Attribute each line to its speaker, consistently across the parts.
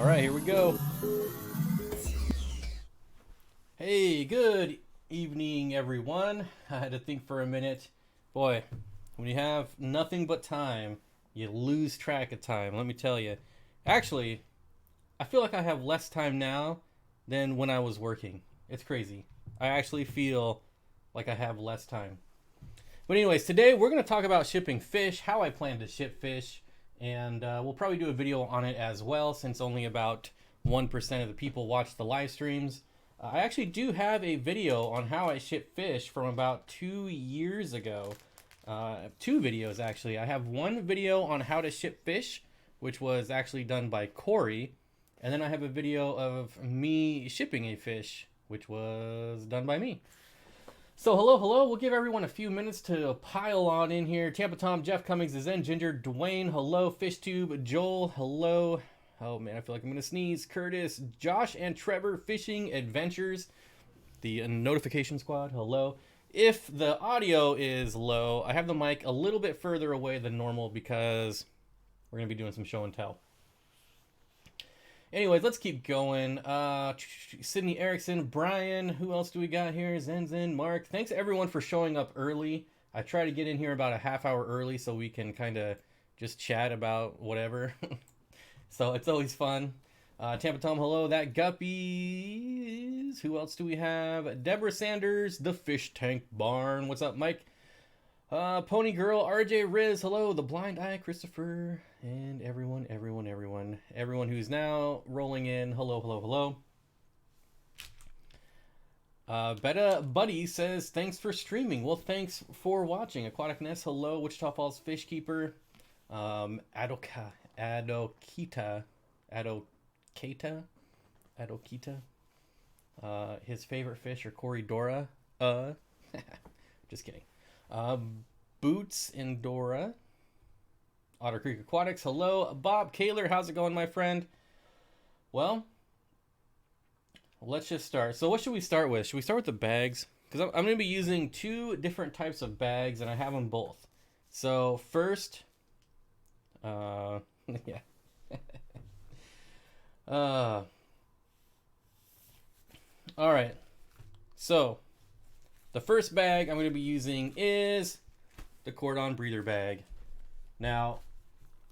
Speaker 1: All right, here we go. Hey, good evening, everyone. I had to think for a minute. Boy, when you have nothing but time, you lose track of time, let me tell you. Actually, I feel like I have less time now than when I was working. It's crazy. I actually feel like I have less time. But anyways, today we're going to talk about shipping fish, how I plan to ship fish, and we'll probably do a video on it as well since only about 1% of the people watch the live streams. I actually do have a video on how I ship fish from about 2 years ago. Two videos actually. I have one video on how to ship fish, which was actually done by Corey, and then I have a video of me shipping a fish, which was done by me. So hello. We'll give everyone a few minutes to pile on in here. Tampa Tom, Jeff Cummings is in. Ginger, Dwayne, hello. FishTube, Joel, hello. Oh man, I feel like I'm gonna sneeze. Curtis, Josh, and Trevor, Fishing Adventures, the notification squad, hello. If the audio is low, I have the mic a little bit further away than normal because we're gonna be doing some show and tell. Anyways, let's keep going. Sydney Erickson, Brian, who else do we got here? Zen, Mark. Thanks everyone for showing up early. I try to get in here about a half hour early so we can kind of just chat about whatever. So it's always fun. Tampa Tom, hello. That Guppies. Who else do we have? Deborah Sanders, the Fish Tank Barn. What's up, Mike? Pony Girl, RJ Riz, hello. The Blind Eye, Christopher, and everyone who's now rolling in. Hello. Betta Buddy says, thanks for streaming. Well, thanks for watching. Aquatic Nest, hello. Wichita Falls Fish Keeper. Adokita. His favorite fish are Corydoras. Just kidding. Boots and Dora. Otter Creek Aquatics, hello. Bob Kaler, how's it going, my friend? Well, let's just start. So what should we start with? Should we start with the bags? Because I'm going to be using two different types of bags, and I have them both. So first, yeah. All right. So the first bag I'm going to be using is the Cordon breather bag. Now,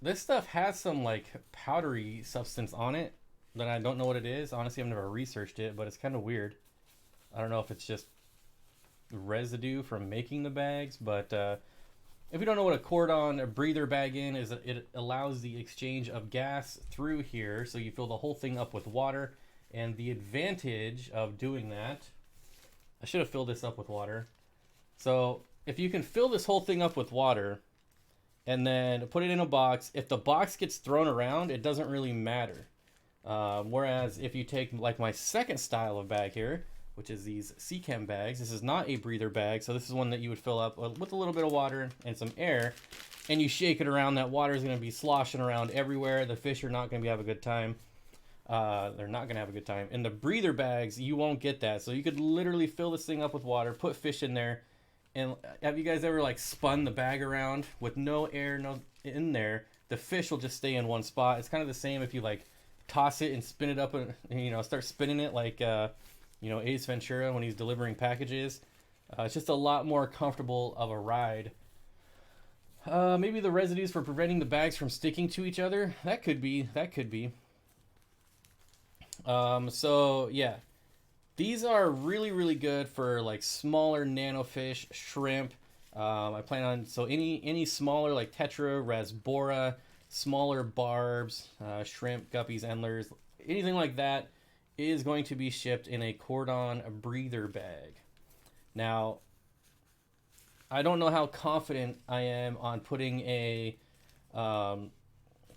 Speaker 1: this stuff has some like powdery substance on it that I don't know what it is. Honestly, I've never researched it, but it's kind of weird. I don't know if it's just residue from making the bags, but if you don't know what a Cordon breather bag is, it allows the exchange of gas through here, so you fill the whole thing up with water. And the advantage of doing that, I should have filled this up with water. So if you can fill this whole thing up with water and then put it in a box, if the box gets thrown around, it doesn't really matter. Whereas if you take like my second style of bag here, which is these Seachem bags, this is not a breather bag, so this is one that you would fill up with a little bit of water and some air, and you shake it around. That water is going to be sloshing around everywhere. The fish are not going to have a good time. They're not going to have a good time. In the breather bags, you won't get that. So you could literally fill this thing up with water, put fish in there. And have you guys ever like spun the bag around with no air in there? The fish will just stay in one spot. It's kind of the same if you like toss it and spin it up and start spinning it like Ace Ventura when he's delivering packages. It's just a lot more comfortable of a ride. Maybe the residues for preventing the bags from sticking to each other. That could be. So yeah, these are really good for like smaller nanofish, shrimp. I plan on, so any smaller like tetra, rasbora, smaller barbs, shrimp, guppies, endlers, anything like that is going to be shipped in a Cordon breather bag. Now, I don't know how confident I am on putting a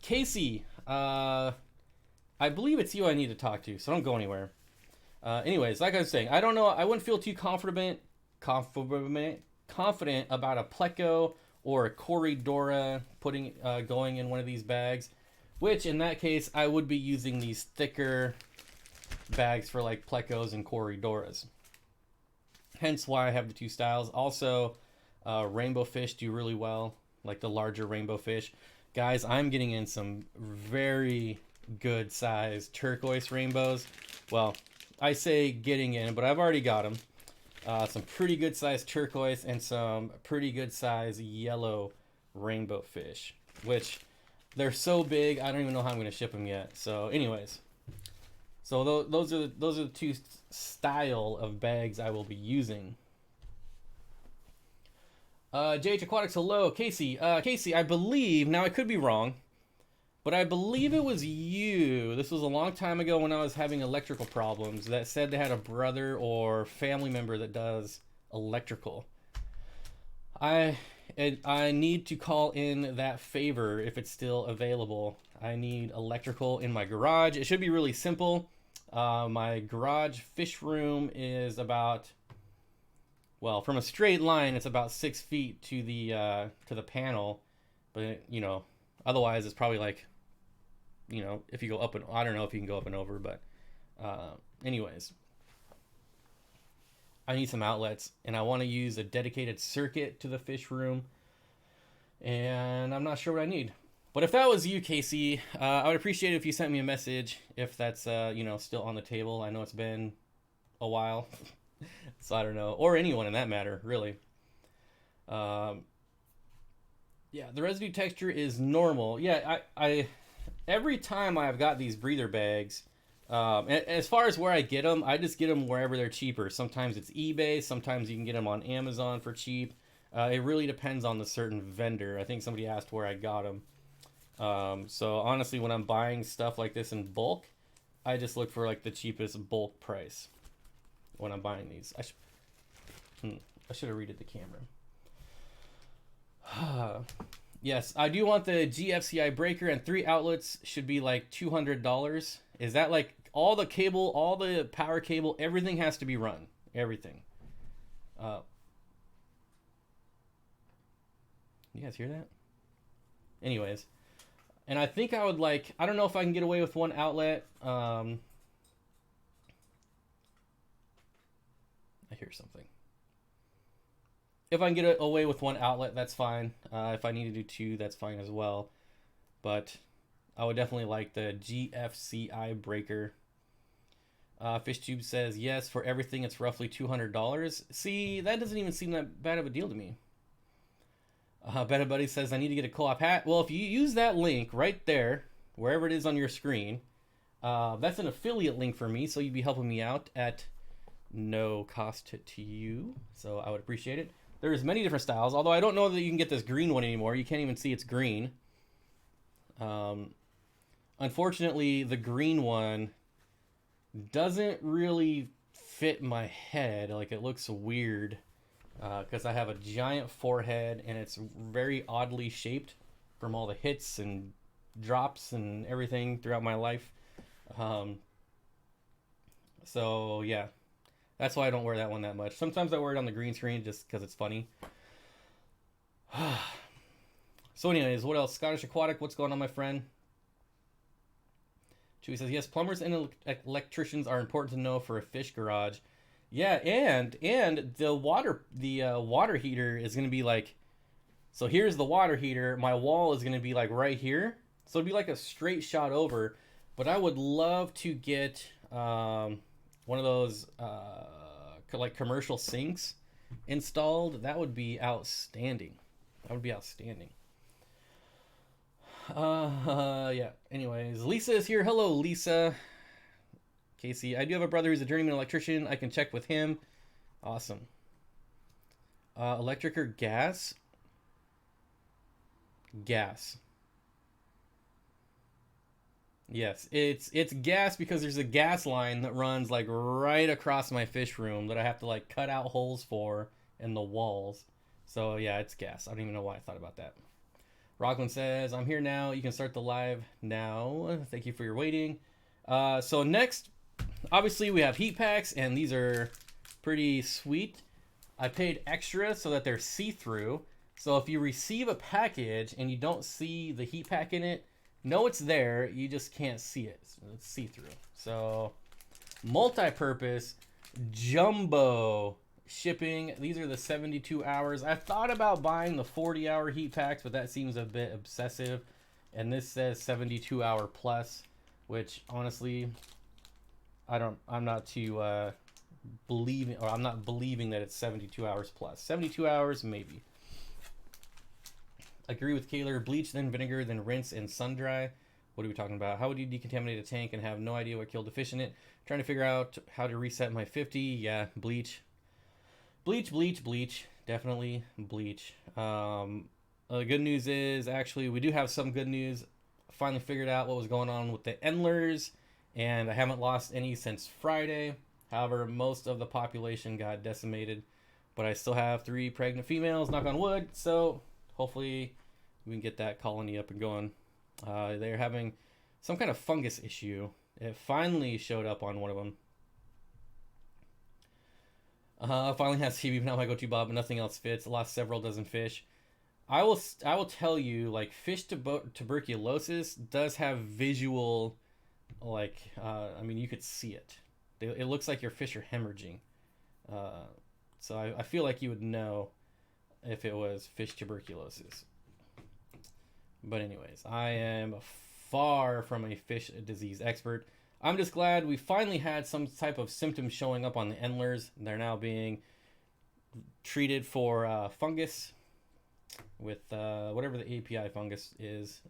Speaker 1: Casey. I believe it's you I need to talk to, so don't go anywhere. Anyways, like I was saying, I don't know. I wouldn't feel too confident about a Pleco or a Corydora going in one of these bags, which in that case, I would be using these thicker bags for like Plecos and Corydoras. Hence why I have the two styles. Also, rainbow fish do really well, like the larger rainbow fish. Guys, I'm getting in some very good size turquoise rainbows. Well, I say getting in, but I've already got them. Some pretty good size turquoise and some pretty good size yellow rainbow fish, which they're so big I don't even know how I'm going to ship them yet. So anyways, so those are the two style of bags I will be using. JH Aquatics, hello. Casey, I believe, now I could be wrong, but I believe it was you. This was a long time ago when I was having electrical problems that said they had a brother or family member that does electrical. I need to call in that favor if it's still available. I need electrical in my garage. It should be really simple. My garage fish room is about, well, from a straight line, it's about 6 feet to the panel, but you know, otherwise it's probably like, you know, if you go up and, I don't know if you can go up and over, but anyways, I need some outlets and I want to use a dedicated circuit to the fish room, and I'm not sure what I need. But if that was you, Casey, I would appreciate it if you sent me a message if that's you know, still on the table. I know it's been a while. So I don't know, or anyone in that matter, really. Yeah, the residue texture is normal. Yeah, I every time I've got these breather bags, as far as where I get them, I just get them wherever they're cheaper. Sometimes it's eBay, sometimes you can get them on Amazon for cheap. It really depends on the certain vendor. I think somebody asked where I got them. So honestly, when I'm buying stuff like this in bulk, I just look for like the cheapest bulk price when I'm buying these. I should have read the camera. Yes, I do want the GFCI breaker, and 3 outlets should be like $200. Is that like all the cable, all the power cable, everything has to be run? Everything. You guys hear that? Anyways, and I think I would like, I don't know if I can get away with 1 outlet. I hear something. If I can get away with 1 outlet, that's fine. If I need to do 2, that's fine as well. But I would definitely like the GFCI breaker. FishTube says, yes, for everything it's roughly $200. See, that doesn't even seem that bad of a deal to me. Better Buddy says, I need to get a co-op hat. Well, if you use that link right there, wherever it is on your screen, that's an affiliate link for me, so you'd be helping me out at no cost to you. So I would appreciate it. There's many different styles, although I don't know that you can get this green one anymore. You can't even see it's green. Unfortunately, the green one doesn't really fit my head. Like, it looks weird because I have a giant forehead and it's very oddly shaped from all the hits and drops and everything throughout my life. So yeah, that's why I don't wear that one that much. Sometimes I wear it on the green screen just because it's funny. So anyways, what else? Scottish Aquatic, what's going on, my friend? Chewy says, yes, plumbers and electricians are important to know for a fish garage. Yeah, and the water heater is going to be like, so here's the water heater. My wall is going to be like right here. So it'd be like a straight shot over. But I would love to get one of those like commercial sinks installed. That would be outstanding. That would be outstanding. Yeah. Anyways, Lisa is here. Hello, Lisa. Casey, I do have a brother who's a journeyman electrician. I can check with him. Awesome. Electric or gas? Gas. Yes, it's gas because there's a gas line that runs like right across my fish room that I have to like cut out holes for in the walls. So yeah, it's gas. I don't even know why I thought about that. Rockland says, I'm here now. You can start the live now. Thank you for your waiting. So next, obviously we have heat packs, and these are pretty sweet. I paid extra so that they're see-through. So if you receive a package and you don't see the heat pack in it, know it's there, you just can't see it. It's see-through. So multi-purpose jumbo shipping. These are the 72 hours. I thought about buying the 40-hour heat packs, but that seems a bit obsessive. And this says 72-hour plus, which honestly, I'm not too believing, or I'm not believing that it's 72 hours plus. 72 hours, maybe. Agree with Kaler. Bleach, then vinegar, then rinse and sun dry. What are we talking about? How would you decontaminate a tank and have no idea what killed the fish in it? Trying to figure out how to reset my 50. Yeah, bleach. Bleach. Definitely bleach. The good news is, actually, we do have some good news. Finally figured out what was going on with the endlers, and I haven't lost any since Friday. However, most of the population got decimated, but I still have 3 pregnant females, knock on wood, so hopefully we can get that colony up and going. They're having some kind of fungus issue. It finally showed up on one of them. Finally has TV, not my go-to Bob, but nothing else fits. Lost several dozen fish. I will tell you, like, fish tuberculosis does have visual, like, I mean, you could see it. It looks like your fish are hemorrhaging. So I feel like you would know if it was fish tuberculosis. But anyways, I am far from a fish disease expert. I'm just glad we finally had some type of symptoms showing up on the endlers. They're now being treated for fungus with whatever the API fungus is,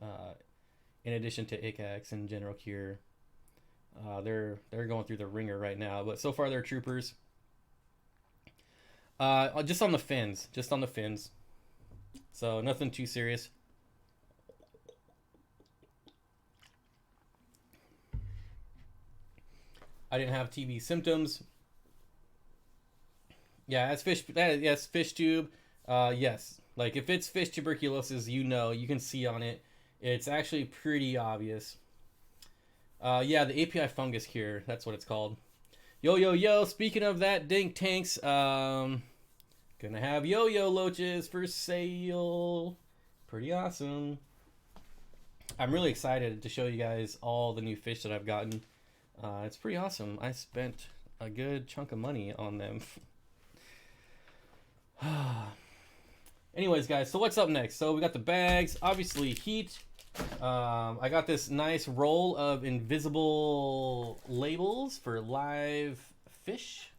Speaker 1: in addition to Icax and General Cure. They're going through the ringer right now, but so far they're troopers. Just on the fins. So nothing too serious. I didn't have TB symptoms. Yeah, that's fish. Yes, fish tube. Yes, like if it's fish tuberculosis, you can see on it. It's actually pretty obvious. Yeah, the API fungus cure. That's what it's called. Yo. Speaking of that, dink tanks. Gonna have yo-yo loaches for sale. Pretty awesome. I'm really excited to show you guys all the new fish that I've gotten. It's pretty awesome. I spent a good chunk of money on them. Anyways, guys, so what's up next? So we got the bags, obviously heat. I got this nice roll of invisible labels for live fish.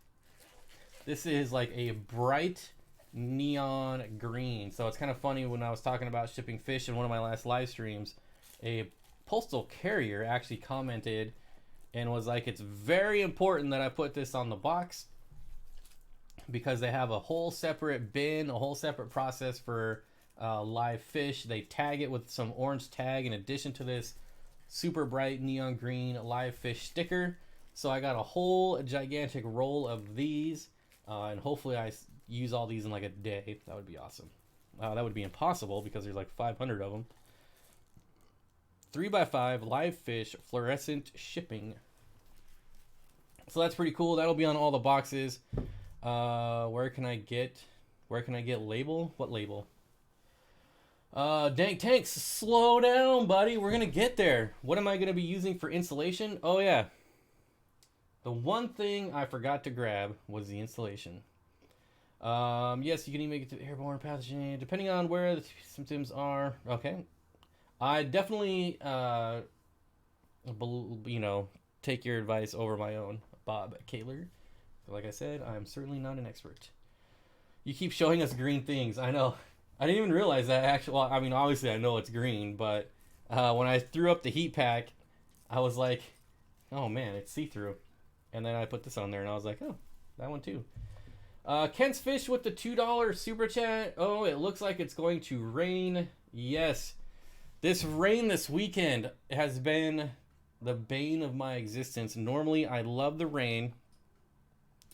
Speaker 1: This is like a bright neon green. So it's kind of funny, when I was talking about shipping fish in one of my last live streams, a postal carrier actually commented and was like, it's very important that I put this on the box because they have a whole separate bin, a whole separate process for live fish. They tag it with some orange tag in addition to this super bright neon green live fish sticker. So I got a whole gigantic roll of these, and hopefully I use all these in like a day. That would be awesome. That would be impossible because there's like 500 of them. 3x5 live fish fluorescent shipping. So that's pretty cool. That'll be on all the boxes. Where can I get label? What label? Dank tanks, slow down, buddy. We're gonna get there. What am I gonna be using for insulation? Oh yeah. The one thing I forgot to grab was the insulation. Yes, you can even make it to airborne pathogen, depending on where the symptoms are. Okay. I definitely, take your advice over my own, Bob Kaler. Like I said, I'm certainly not an expert. You keep showing us green things. I know. I didn't even realize that, actually. Well, I mean, obviously I know it's green, but when I threw up the heat pack, I was like, oh man, it's see-through. And then I put this on there, and I was like, oh, that one too. Kent's Fish with the $2 super chat. Oh, it looks like it's going to rain. Yes. This rain this weekend has been the bane of my existence. Normally, I love the rain,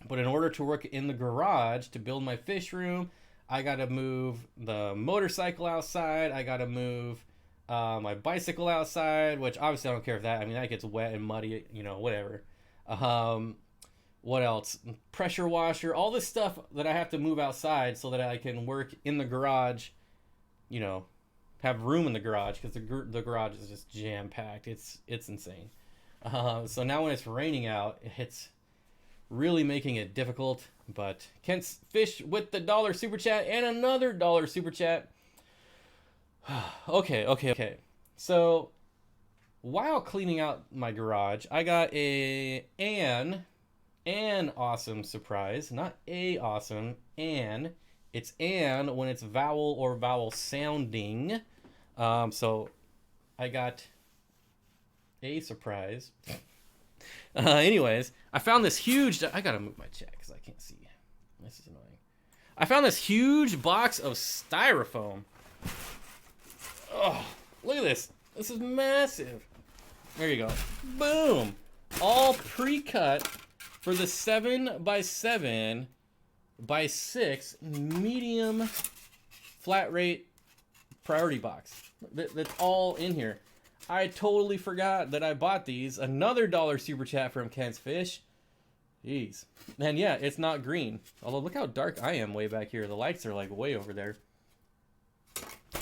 Speaker 1: but in order to work in the garage to build my fish room, I got to move the motorcycle outside. I got to move my bicycle outside, which obviously I don't care if that, I mean, that gets wet and muddy, whatever. What else? Pressure washer, all this stuff that I have to move outside so that I can work in the garage, have room in the garage, because the garage is just jam-packed. It's insane. So now when it's raining out, it's really making it difficult. But Kent's Fish with the $1 super chat and another $1 super chat. Okay. So while cleaning out my garage, I got an awesome surprise. Not a awesome, an. It's an when it's vowel or vowel sounding. So I got a surprise. Anyways, I found this huge... I gotta move my chat because I can't see. This is annoying. I found this huge box of Styrofoam. Oh, look at this. This is massive. There you go. Boom. All pre-cut for the 7x7 by 6 medium flat rate priority box. That's all in here. I totally forgot that I bought these. Another $1 super chat from Ken's Fish. Jeez. And yeah, it's not green. Although look how dark I am way back here. The lights are like way over there.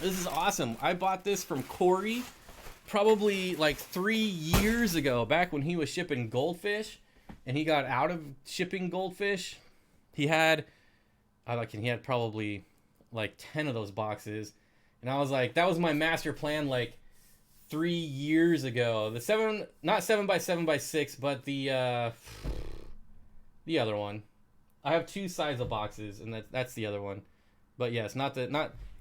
Speaker 1: This is awesome. I bought this from Corey probably like 3 years ago, back when he was shipping goldfish and he got out of shipping goldfish. He had probably like 10 of those boxes. And I was like, that was my master plan like 3 years ago. The not 7x7x6, but the other one. I have 2 sides of boxes, and that's the other one. But yes, not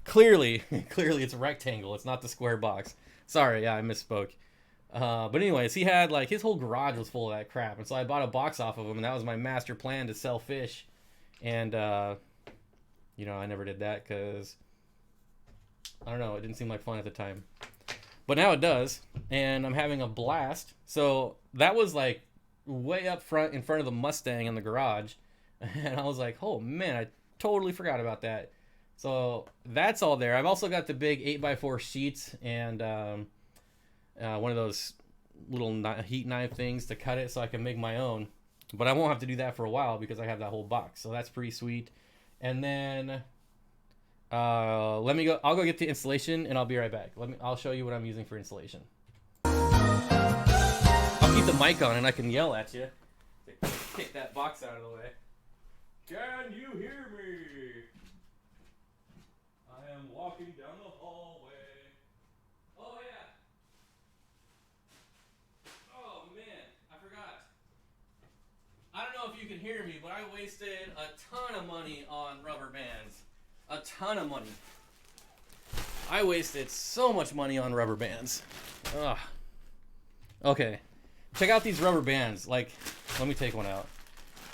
Speaker 1: clearly it's a rectangle. It's not the square box. Sorry, yeah, I misspoke. But anyways, he had like his whole garage was full of that crap, and so I bought a box off of him, and that was my master plan to sell fish. And I never did that because I don't know, it didn't seem like fun at the time. But now it does, and I'm having a blast. So that was like way up front in front of the Mustang in the garage, and I was like, oh man, I totally forgot about that. So that's all there. I've also got the big 8x4 sheets and one of those little heat knife things to cut it so I can make my own. But I won't have to do that for a while because I have that whole box. So that's pretty sweet. And then I'll go get the installation and I'll be right back. I'll show you what I'm using for installation. I'll keep the mic on and I can yell at you. Take that box out of the way. Can you hear me? I am walking down the hallway. Oh yeah. Oh man, I forgot. I don't know if you can hear me, but I wasted a ton of money on rubber bands. A ton of money. I wasted so much money on rubber bands. Ugh. Okay. Check out these rubber bands. Like, let me take one out.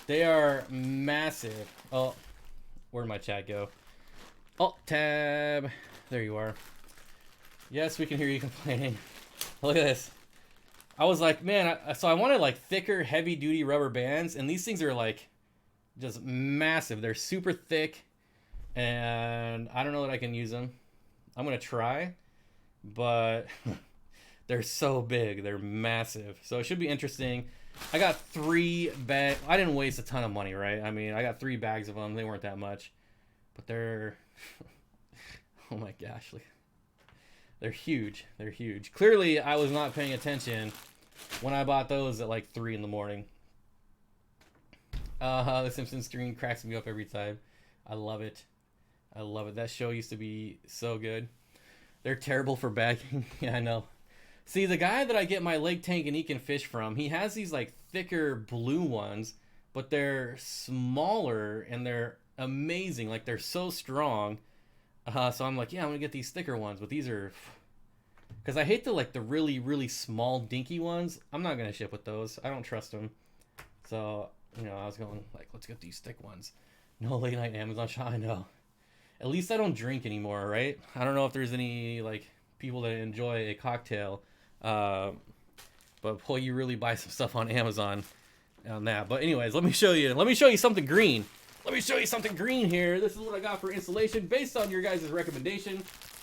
Speaker 1: They are massive. Oh, where'd my chat go? Alt tab. There you are. Yes, we can hear you complaining. Look at this. I was like, man, so I wanted like thicker, heavy duty rubber bands, and these things are like just massive. They're super thick, and I don't know that I can use them. I'm gonna try, but they're so big. They're massive. So it should be interesting. I got 3 bags. I didn't waste a ton of money, right? I mean, I got 3 bags of them. They weren't that much, but they're oh my gosh, they're huge. They're huge. Clearly, I was not paying attention when I bought those at like 3 in the morning. The Simpsons screen cracks me up every time. I love it. I love it. That show used to be so good. They're terrible for bagging. Yeah, I know. See, the guy that I get my Lake Tanganyika fish from, he has these like thicker blue ones, but they're smaller and they're amazing. Like they're so strong. So I'm like, yeah, I'm gonna get these thicker ones, but these are, because I hate the really, really small dinky ones. I'm not gonna ship with those. I don't trust them. So, I was going like, let's get these thick ones. No late night Amazon shop. I know. At least I don't drink anymore, right? I don't know if there's any like people that enjoy a cocktail, but boy, you really buy some stuff on Amazon on that. But anyways, let me show you something green. Let me show you something green here. This is what I got for installation based on your guys' recommendation.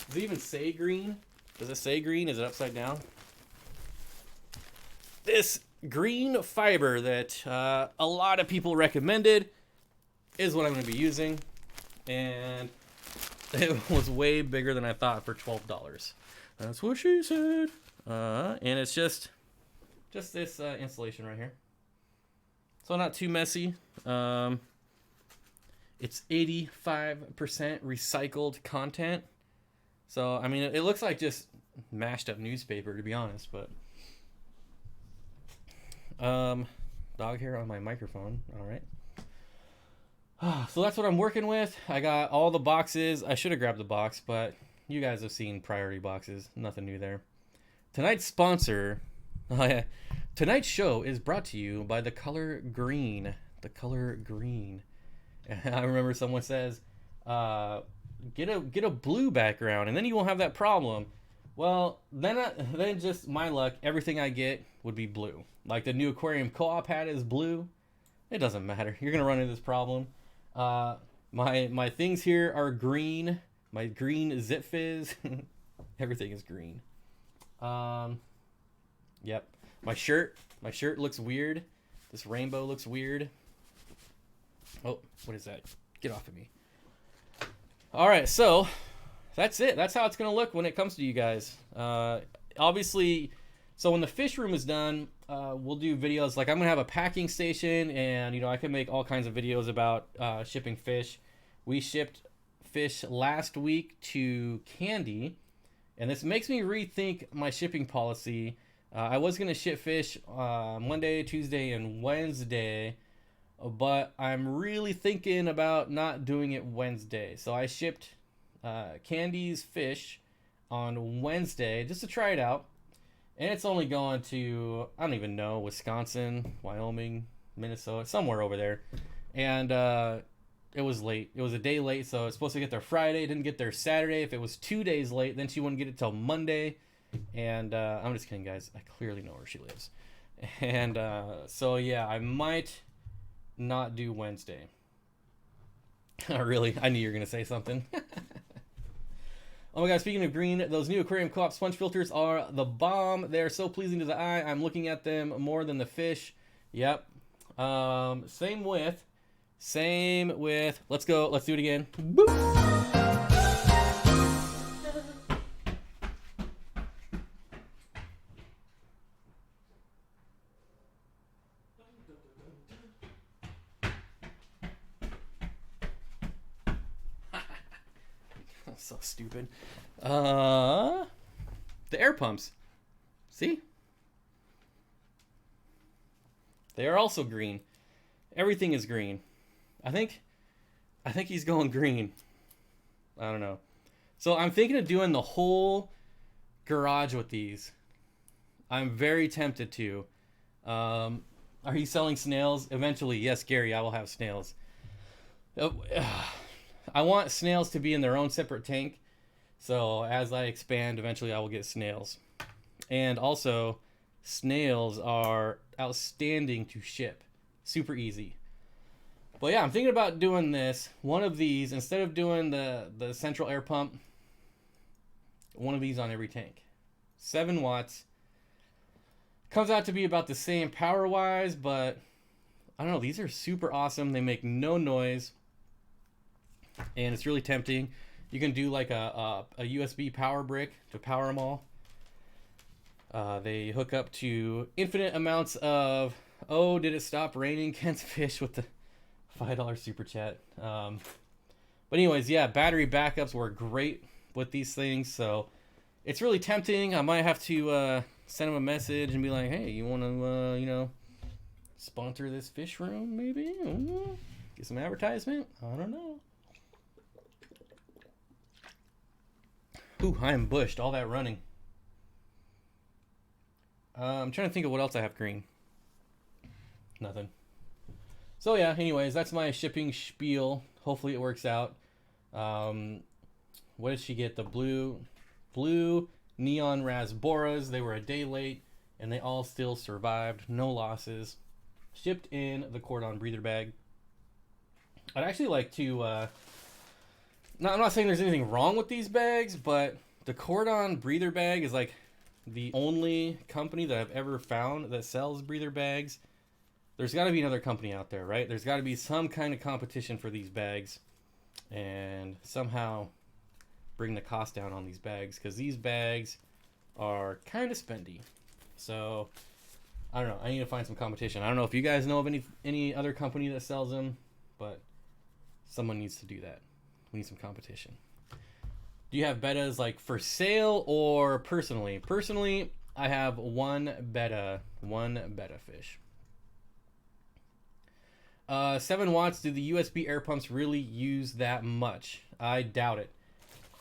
Speaker 1: Does it even say green? Does it say green? Is it upside down? This green fiber that a lot of people recommended is what I'm going to be using. And it was way bigger than I thought for $12. That's what she said. And it's just this installation right here. So not too messy. It's 85% recycled content. So, I mean, it looks like just mashed up newspaper, to be honest. But Dog hair on my microphone. All right. So that's what I'm working with. I got all the boxes. I should have grabbed the box, but you guys have seen priority boxes. Nothing new there. Tonight's sponsor, tonight's show is brought to you by the color green. The color green. I remember someone says, get a blue background, and then you won't have that problem. Well, then just my luck, everything I get would be blue. Like the new Aquarium co-op hat is blue. It doesn't matter. You're gonna run into this problem. My things here are green. My green Zip Fizz. Everything is green. Yep. My shirt looks weird. This rainbow looks weird. Oh, what is that? Get off of me. All right, so that's it. That's how it's gonna look when it comes to you guys. Obviously, so when the fish room is done, we'll do videos. Like I'm gonna have a packing station, and I can make all kinds of videos about shipping fish. We shipped fish last week to Candy, and this makes me rethink my shipping policy. I was gonna ship fish Monday, Tuesday, and Wednesday, but I'm really thinking about not doing it Wednesday. So I shipped Candy's fish on Wednesday just to try it out. And it's only going to, I don't even know, Wisconsin, Wyoming, Minnesota, somewhere over there. And it was late. It was a day late, so it's supposed to get there Friday. Didn't get there Saturday. If it was 2 days late, then she wouldn't get it till Monday. And I'm just kidding, guys. I clearly know where she lives. And so, yeah, I might not do Wednesday. Really? I knew you were going to say something. Oh my god, speaking of green, those new Aquarium Co-op sponge filters are the bomb. They're so pleasing to the eye. I'm looking at them more than the fish. Yep. Same with, let's go, let's do it again. Boop. So stupid. The air pumps. See? They are also green. Everything is green. I think he's going green. I don't know. So I'm thinking of doing the whole garage with these. I'm very tempted to. Are you selling snails? Eventually, yes, Gary, I will have snails. I want snails to be in their own separate tank. So as I expand, eventually I will get snails. And also, snails are outstanding to ship. Super easy. But yeah, I'm thinking about doing this. One of these, instead of doing the central air pump, one of these on every tank. 7 watts. Comes out to be about the same power-wise, but I don't know. These are super awesome. They make no noise. And it's really tempting. You can do like a USB power brick to power them all. They hook up to infinite amounts of, oh, did it stop raining? Kent's Fish with the $5 super chat. But anyways, yeah, battery backups work great with these things. So it's really tempting. I might have to send them a message and be like, hey, you want to, sponsor this fish room maybe? Get some advertisement? I don't know. Ooh, I am bushed. All that running. I'm trying to think of what else I have green. Nothing. So yeah, anyways, that's my shipping spiel. Hopefully it works out. What did she get? The blue neon rasboras. They were a day late, and they all still survived. No losses. Shipped in the cordon breather bag. I'd actually like to... I'm not saying there's anything wrong with these bags, but the cordon breather bag is like the only company that I've ever found that sells breather bags. There's got to be another company out there, right? There's got to be some kind of competition for these bags and somehow bring the cost down on these bags, because these bags are kind of spendy. So I don't know. I need to find some competition. I don't know if you guys know of any other company that sells them, but someone needs to do that. We need some competition. Do you have bettas like for sale or personally? Personally, I have one betta fish. 7 watts. Do the USB air pumps really use that much? I doubt it.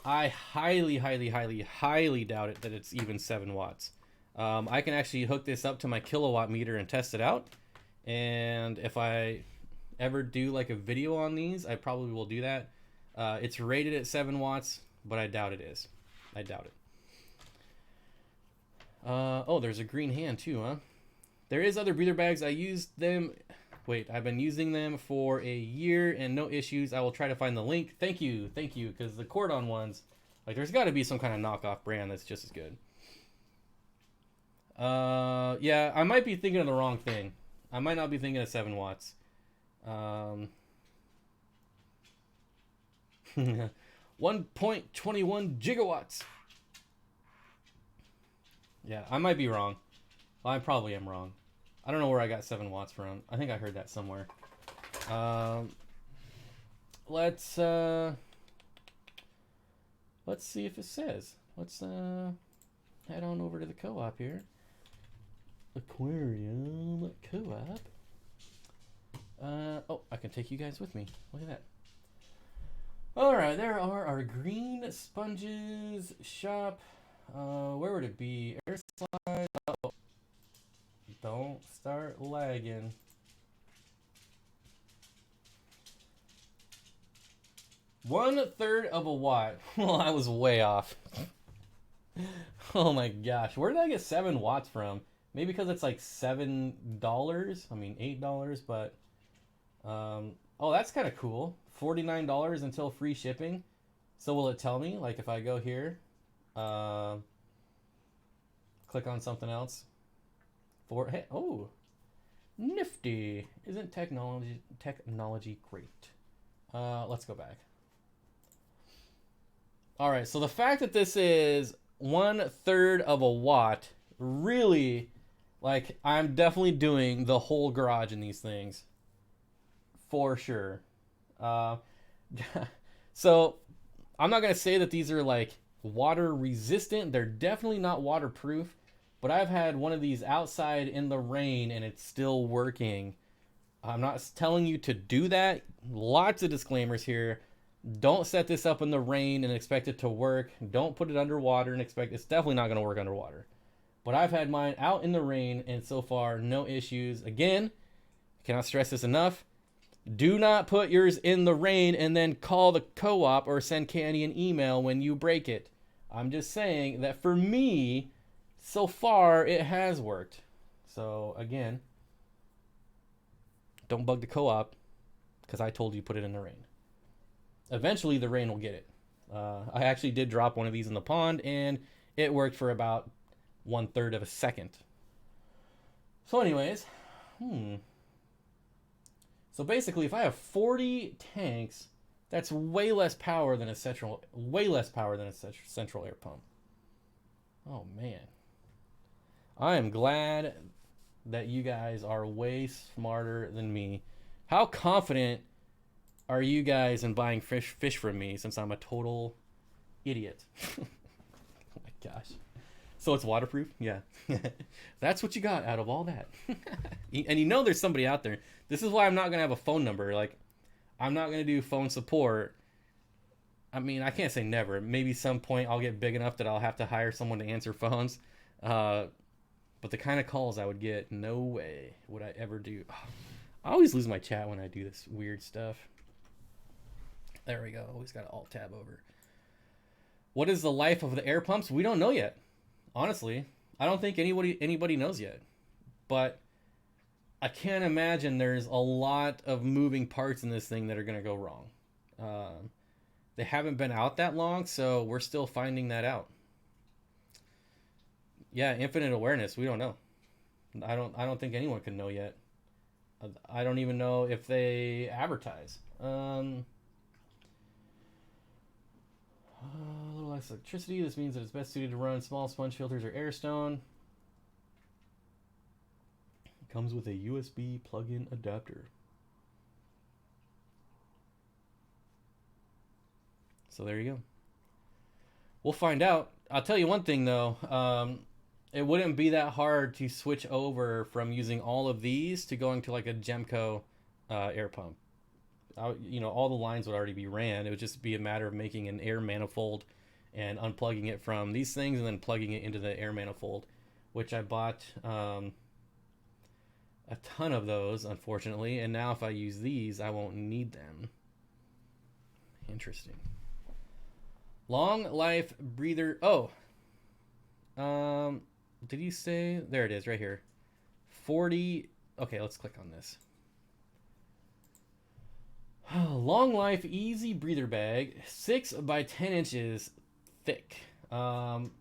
Speaker 1: I highly, highly, highly, highly doubt it that it's even 7 watts. I can actually hook this up to my kilowatt meter and test it out. And if I ever do like a video on these, I probably will do that. It's rated at 7 watts, but I doubt it is. I doubt it. Oh, there's a green hand too, huh? There is other breather bags. I used them. Wait, I've been using them for a year and no issues. I will try to find the link. Thank you, because the cordon ones, like, there's got to be some kind of knockoff brand that's just as good. Yeah, I might be thinking of the wrong thing. I might not be thinking of 7 watts. 1.21 gigawatts. Yeah, I might be wrong. Well, I probably am wrong. I don't know where I got 7 watts from. I think I heard that somewhere. Let's see if it says. Let's head on over to the co-op here. Aquarium co-op. Oh, I can take you guys with me. Look at that. All right, there are our green sponges. Shop. Where would it be? Air slide. Oh, don't start lagging. One-third of a watt. Well, I was way off. Oh my gosh. Where did I get 7 watts from? Maybe because it's like $7. I mean, $8, but... oh, that's kind of cool. $49 until free shipping. So will it tell me, like, if I go here, click on something else? Hey, oh, nifty. Isn't technology great? Let's go back. All right, so the fact that this is 1/3 of a watt, really, like, I'm definitely doing the whole garage in these things. For sure. So, I'm not going to say that these are, like, water resistant. They're definitely not waterproof. But I've had one of these outside in the rain and it's still working. I'm not telling you to do that. Lots of disclaimers here. Don't set this up in the rain and expect it to work. Don't put it underwater and expect it's definitely not going to work underwater. But I've had mine out in the rain and so far no issues. Again, I cannot stress this enough. Do not put yours in the rain and then call the co-op or send Candy an email when you break it. I'm just saying that for me, so far it has worked. So again, don't bug the co-op because I told you put it in the rain. Eventually the rain will get it. I actually did drop one of these in the pond and it worked for about 1/3 of a second. So anyways, so basically if I have 40 tanks, that's way less power than a central air pump. Oh man. I am glad that you guys are way smarter than me. How confident are you guys in buying fish from me since I'm a total idiot? Oh my gosh. So it's waterproof? Yeah. That's what you got out of all that. And you know there's somebody out there. This is why I'm not going to have a phone number. Like, I'm not going to do phone support. I mean, I can't say never. Maybe some point I'll get big enough that I'll have to hire someone to answer phones. But the kind of calls I would get, no way would I ever do. I always lose my chat when I do this weird stuff. There we go. Always got to alt tab over. What is the life of the air pumps? We don't know yet. Honestly, I don't think anybody knows yet. But I can't imagine there's a lot of moving parts in this thing that are going to go wrong. They haven't been out that long, so we're still finding that out. Yeah, infinite awareness. We don't know. I don't think anyone can know yet. I don't even know if they advertise. A little less electricity. This means that it's best suited to run small sponge filters or air stone. It comes with a USB plug-in adapter. So there you go. We'll find out. I'll tell you one thing though. It wouldn't be that hard to switch over from using all of these to going to like a Gemco air pump. All the lines would already be ran. It would just be a matter of making an air manifold and unplugging it from these things and then plugging it into the air manifold, which I bought a ton of those, unfortunately. And now if I use these, I won't need them. Interesting. Long life breather. Oh, did you say? There it is, right here. 40. Okay, let's click on this. Long life easy breather bag, 6 by 10 inches thick. $15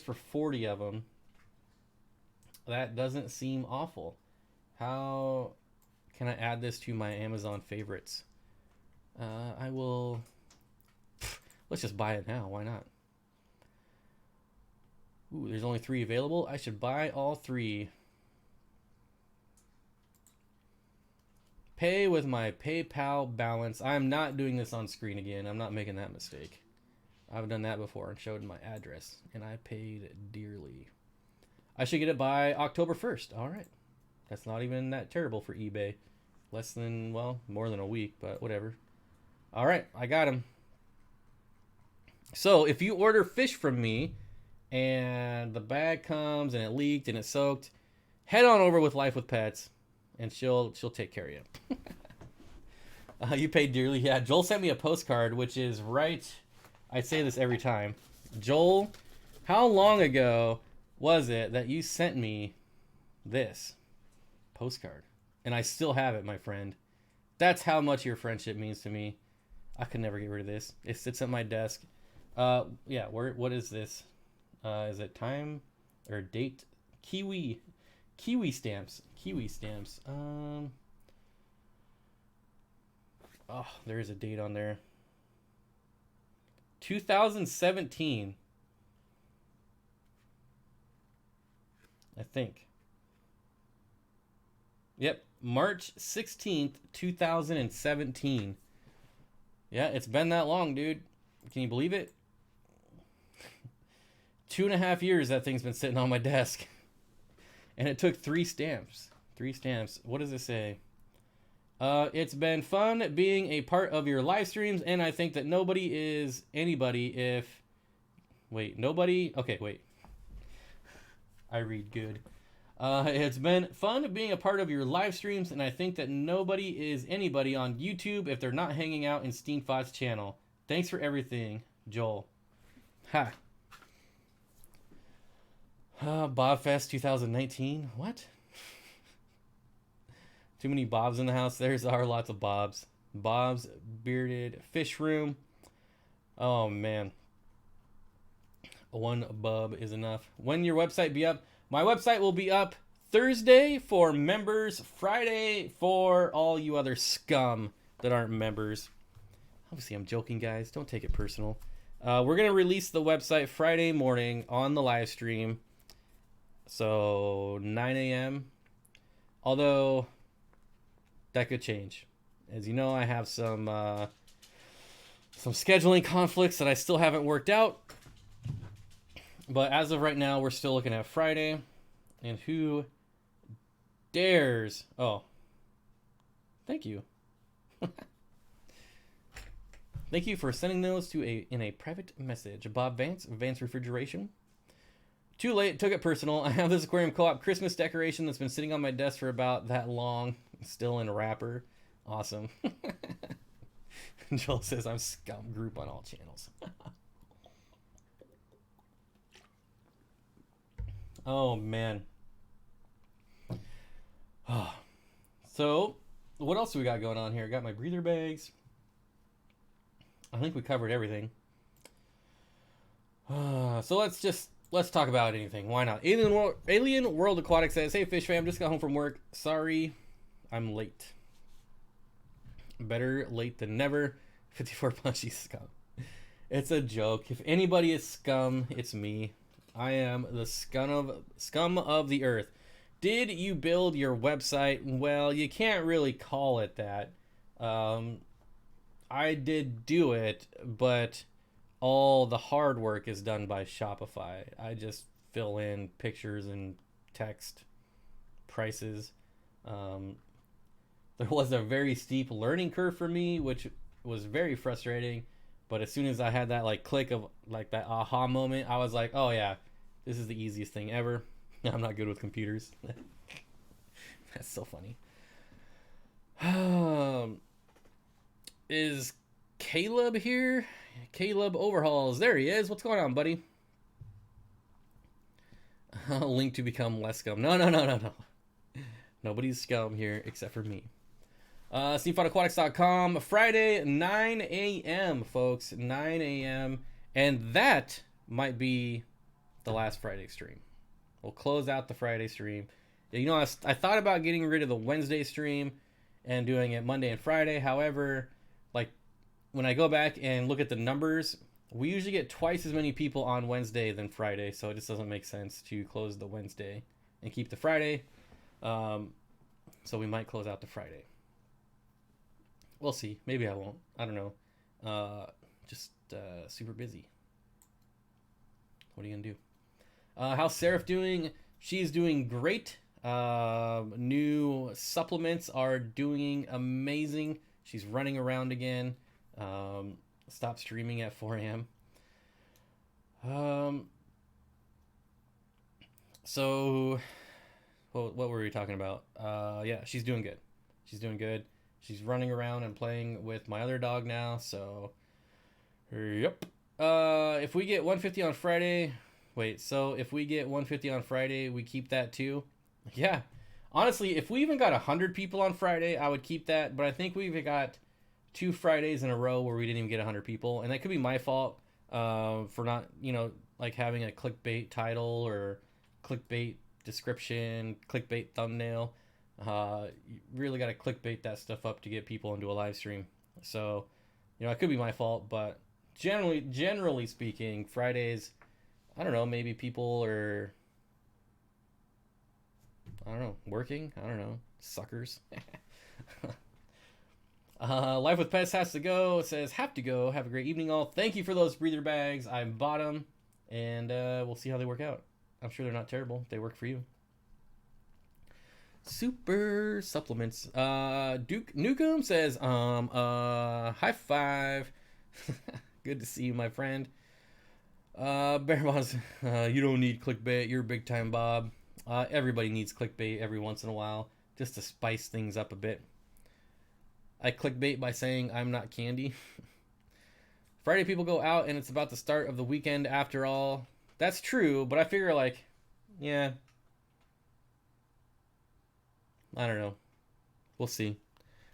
Speaker 1: for 40 of them. That doesn't seem awful. How can I add this to my Amazon favorites? I will. Let's just buy it now. Why not? Ooh, there's only 3 available. I should buy all 3. Pay with my PayPal balance. I'm not doing this on screen again. I'm not making that mistake. I've done that before and showed my address, and I paid dearly. I should get it by October 1st. All right. That's not even that terrible for eBay. Less than, well, more than a week, but whatever. All right, I got him. So if you order fish from me and the bag comes and it leaked and it soaked, head on over with Life with Pets and she'll take care of you. You paid dearly. Yeah, Joel sent me a postcard, which is right. I say this every time. Joel, how long ago was it that you sent me this postcard? And I still have it, my friend. That's how much your friendship means to me. I could never get rid of this. It sits at my desk. Yeah, what is this? Is it time or date? Kiwi stamps. Oh, there is a date on there. 2017. I think. Yep, March 16th, 2017. Yeah, it's been that long, dude. Can you believe it? 2.5 years that thing's been sitting on my desk. And it took 3 stamps. 3 stamps. What does it say? It's been fun being a part of your live streams, and I think that nobody is anybody if... Wait, nobody... Okay, wait. I read good. It's been fun being a part of your live streams, and I think that nobody is anybody on YouTube if they're not hanging out in Steenfott's channel. Thanks for everything, Joel. Ha. Bobfest 2019. What? Too many Bobs in the house. There's are lots of Bobs. Bob's Bearded Fish Room. Oh, man. One bub is enough. When your website be up? My website will be up Thursday for members, Friday for all you other scum that aren't members. Obviously, I'm joking, guys. Don't take it personal. We're going to release the website Friday morning on the live stream. So, 9 a.m. Although, that could change. As you know, I have some scheduling conflicts that I still haven't worked out. But as of right now, we're still looking at Friday. And who dares... Oh. Thank you. Thank you for sending those in a private message. Bob Vance, Vance Refrigeration. Too late, took it personal. I have this aquarium co-op Christmas decoration that's been sitting on my desk for about that long. Still in a wrapper. Awesome. Joel says I'm scum group on all channels. Oh, man. Oh. So, what else do we got going on here? Got my breather bags. I think we covered everything. So let's talk about anything. Why not? Alien World Aquatics says, "Hey Fish Fam, just got home from work. Sorry, I'm late. Better late than never. 54 punchy scum. It's a joke. If anybody is scum, it's me. I am the scum of the earth. Did you build your website? Well, you can't really call it that. I did do it, but all the hard work is done by Shopify. I just fill in pictures and text, prices, there was a very steep learning curve for me, which was very frustrating. But as soon as I had that like click of like that aha moment, I was like, oh yeah, this is the easiest thing ever. I'm not good with computers. That's so funny. Is Caleb here? Caleb Overhauls. There he is. What's going on, buddy? Link to become less scum. No. Nobody's scum here except for me. SteenfottAquatics.com. Friday, 9 a.m., folks. 9 a.m. And that might be the last Friday stream. We'll close out the Friday stream. You know, I thought about getting rid of the Wednesday stream and doing it Monday and Friday. However, like when I go back and look at the numbers, we usually get twice as many people on Wednesday than Friday, so it just doesn't make sense to close the Wednesday and keep the Friday. So we might close out the Friday. We'll see. Maybe I won't. I don't know. Just super busy. What are you gonna do? How's Seraph doing? She's doing great. New supplements are doing amazing. She's running around again. Stopped streaming at 4 a.m. So, what were we talking about? Yeah, she's doing good. She's doing good. She's running around and playing with my other dog now, so, yep. If we get 150 on Friday, if we get 150 on Friday, we keep that too? Yeah. Honestly, if we even got 100 people on Friday, I would keep that, but I think we've got 2 Fridays in a row where we didn't even get 100 people, and that could be my fault for not, like having a clickbait title or clickbait description, clickbait thumbnail. You really got to clickbait that stuff up to get people into a live stream. So, it could be my fault, but generally speaking, Fridays, I don't know, maybe people are, I don't know, working? I don't know, suckers. Life with Pets has to go. It says, have to go. Have a great evening, all. Thank you for those breather bags. I bought them, and we'll see how they work out. I'm sure they're not terrible. They work for you. Super supplements. Duke Nukem says, high five. Good to see you, my friend. Bear Boss, you don't need clickbait. You're big time, Bob. Everybody needs clickbait every once in a while, just to spice things up a bit. I clickbait by saying I'm not candy. Friday people go out and it's about the start of the weekend after all. That's true, but I figure yeah. I don't know. We'll see.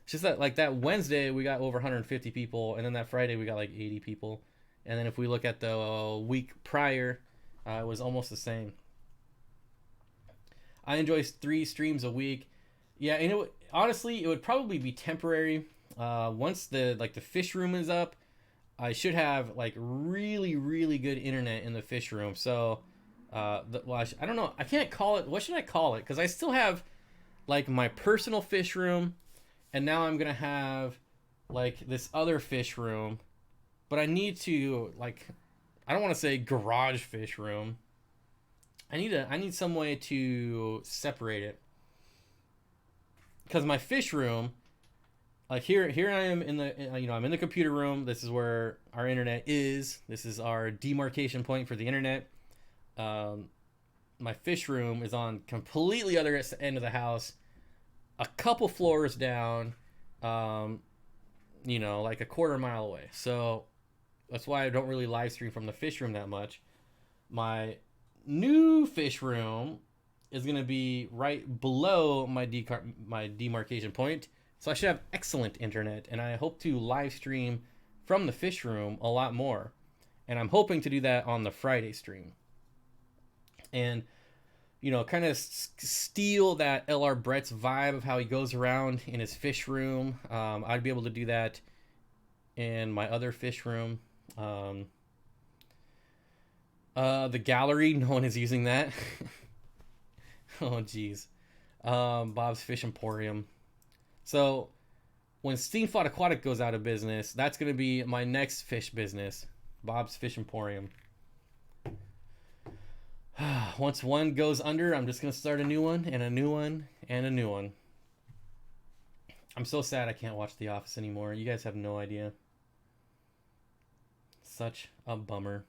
Speaker 1: It's just that that Wednesday we got over 150 people, and then that Friday we got 80 people. And then if we look at the week prior, it was almost the same. I enjoy 3 streams a week. Yeah, honestly, it would probably be temporary. Once the fish room is up, I should have really, really good internet in the fish room. So, I don't know. I can't call it. What should I call it? Because I still have my personal fish room, and now I'm gonna have this other fish room. But I need to I don't want to say garage fish room. I need some way to separate it. Because my fish room, here I am in the I'm in the computer room. This is where our internet is. This is our demarcation point for the internet. My fish room is on completely other end of the house, a couple floors down, a quarter mile away. So that's why I don't really live stream from the fish room that much. My new fish room is going to be right below my demarcation point. So I should have excellent internet, and I hope to live stream from the fish room a lot more. And I'm hoping to do that on the Friday stream. And, kind of steal that LR Brett's vibe of how he goes around in his fish room. I'd be able to do that in my other fish room. The gallery, no one is using that. Oh, geez. Bob's Fish Emporium. So, when Steenfott Aquatic goes out of business, that's going to be my next fish business. Bob's Fish Emporium. Once one goes under, I'm just going to start a new one, and a new one, and a new one. I'm so sad I can't watch The Office anymore. You guys have no idea. Such a bummer.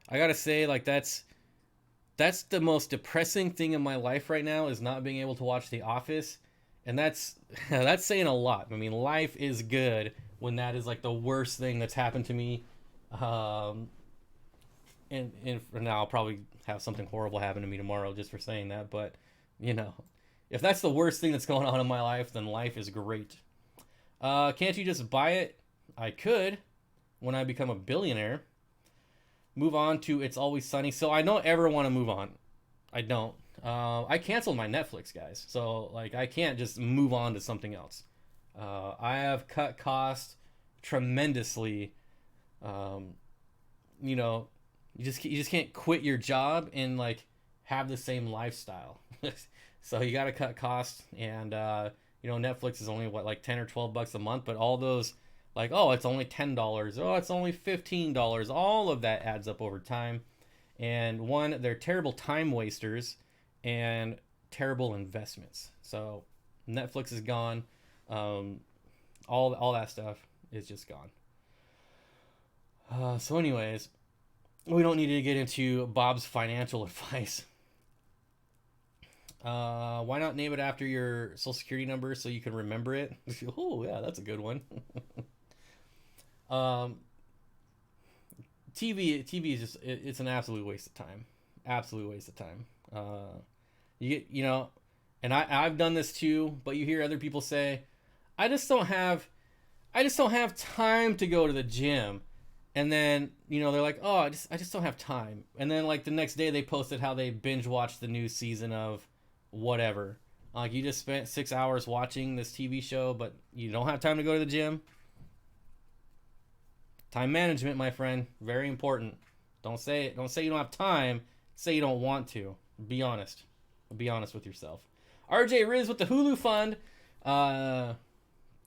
Speaker 1: I gotta say, like, that's the most depressing thing in my life right now, is not being able to watch The Office, and that's that's saying a lot. I mean, life is good when that is like the worst thing that's happened to me. Um, and now I'll probably have something horrible happen to me tomorrow just for saying that. But you know, if that's the worst thing that's going on in my life, then life is great. Can't you just buy it? I could when I become a billionaire. Move on to It's Always Sunny. So I don't ever want to move on. I don't. I canceled my Netflix, guys. So like I can't just move on to something else. I have cut costs tremendously. Um, you know, you just can't quit your job and like have the same lifestyle. So you got to cut costs, and Netflix is only what, like 10 or 12 bucks a month, but all those, like, oh, it's only $10, oh, it's only $15, all of that adds up over time. And one, they're terrible time wasters and terrible investments. So Netflix is gone. All that stuff is just gone. So anyways, we don't need to get into Bob's financial advice. Why not name it after your social security number so you can remember it? Oh yeah, that's a good one. um, TV is just it's an absolute waste of time. Absolute waste of time. And I've done this too, but you hear other people say, I just don't have time to go to the gym. And then, they're like, oh, I just don't have time. And then like the next day they posted how they binge watched the new season of whatever. Like, you just spent 6 hours watching this TV show, but you don't have time to go to the gym. Time management, my friend, very important. Don't say it. Don't say you don't have time. Say you don't want to. Be honest. Be honest with yourself. RJ Riz with the Hulu fund.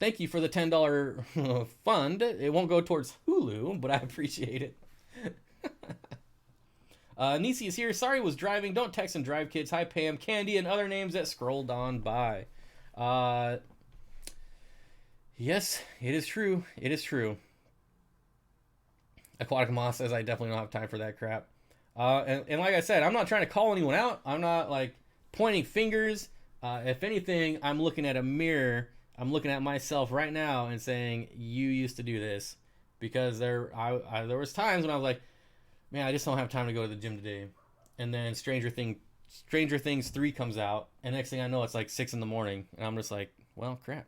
Speaker 1: Thank you for the $10 fund. It won't go towards Hulu, but I appreciate it. Nisi is here. Sorry, was driving. Don't text and drive, kids. Hi, Pam, Candy, and other names that scrolled on by. Yes, it is true. It is true. Aquatic Moss says I definitely don't have time for that crap. And like I said, I'm not trying to call anyone out. I'm not like pointing fingers. If anything, I'm looking at a mirror. I'm looking at myself right now and saying, you used to do this. Because there was times when I was like, man, I just don't have time to go to the gym today. And then Stranger Things 3 comes out, and next thing I know, it's like 6 in the morning, and I'm just like, well, crap.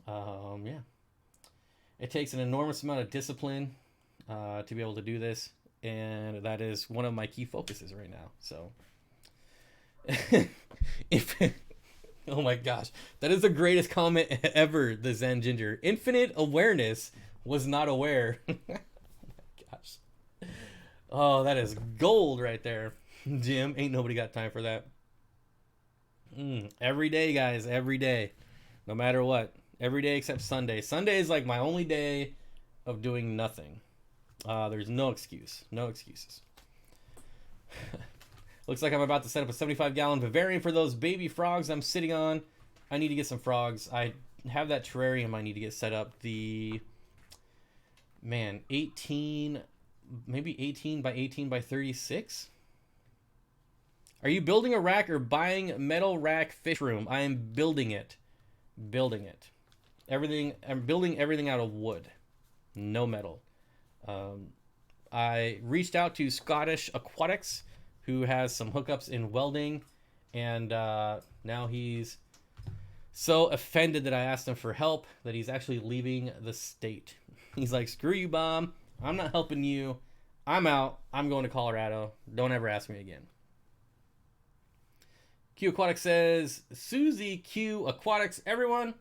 Speaker 1: Yeah. It takes an enormous amount of discipline to be able to do this, and that is one of my key focuses right now. So, oh my gosh, that is the greatest comment ever, the Zen Ginger. Infinite awareness was not aware. Oh my gosh. Oh, that is gold right there. Jim, ain't nobody got time for that. Every day, guys, every day. No matter what. Every day except Sunday. Sunday is like my only day of doing nothing. There's no excuse. No excuses. Looks like I'm about to set up a 75-gallon vivarium for those baby frogs I'm sitting on. I need to get some frogs. I have that terrarium I need to get set up. The, 18 by 18 by 36? Are you building a rack or buying metal rack fish room? I am building it. Building it. I'm building everything out of wood. No metal. I reached out to Scottish Aquatics, who has some hookups in welding, and now he's so offended that I asked him for help that he's actually leaving the state. He's like, screw you, Bob. I'm not helping you. I'm out. I'm going to Colorado. Don't ever ask me again. Q Aquatics says, Susie Q Aquatics. Everyone,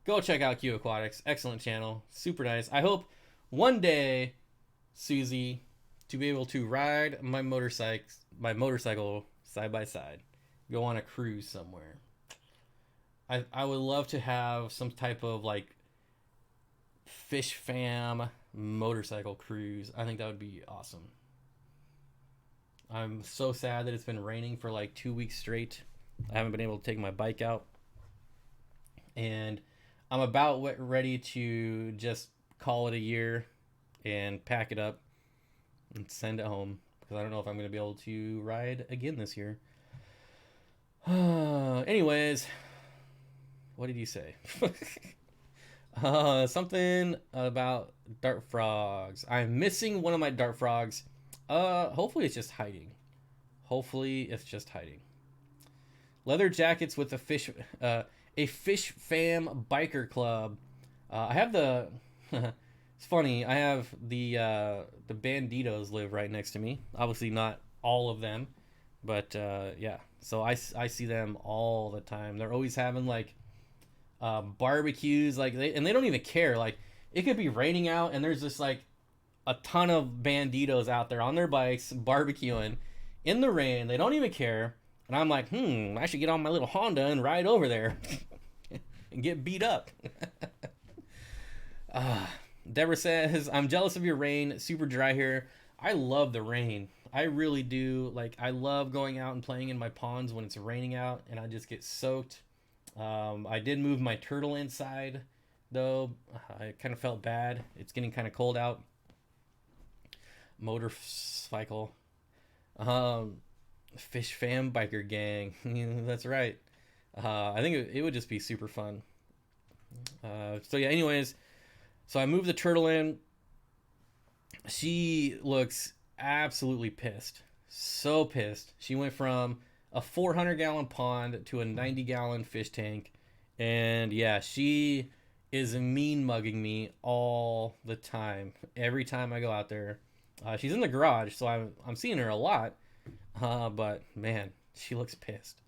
Speaker 1: go check out Q Aquatics. Excellent channel. Super nice. I hope one day, Susie, to be able to ride my motorcycle side by side. Go on a cruise somewhere. I would love to have some type of like fish fam motorcycle cruise. I think that would be awesome. I'm so sad that it's been raining for like 2 weeks straight. I haven't been able to take my bike out. and I'm about ready to just call it a year and pack it up and send it home because I don't know if I'm going to be able to ride again this year. Anyways, what did you say? Something about dart frogs. I'm missing one of my dart frogs. Hopefully it's just hiding. Hopefully it's just hiding. Leather jackets with a fish fam biker club. I have the. It's funny. I have the banditos live right next to me. Obviously not all of them, but yeah. So I see them all the time. They're always having like barbecues, like they don't even care. Like it could be raining out and there's just like a ton of banditos out there on their bikes barbecuing in the rain. They don't even care. And I'm like, I should get on my little Honda and ride over there and get beat up. Deborah says, I'm jealous of your rain. Super dry here. I love the rain. I really do. Like, I love going out and playing in my ponds when it's raining out and I just get soaked. I did move my turtle inside, though. I kind of felt bad. It's getting kind of cold out. Motorcycle. Fish fam biker gang. That's right. I think it would just be super fun. So yeah, anyways, so I moved the turtle in. She looks absolutely pissed. So pissed. She went from a 400-gallon pond to a 90-gallon fish tank. And yeah, she is mean mugging me all the time. Every time I go out there. She's in the garage, so I'm seeing her a lot. But man, she looks pissed.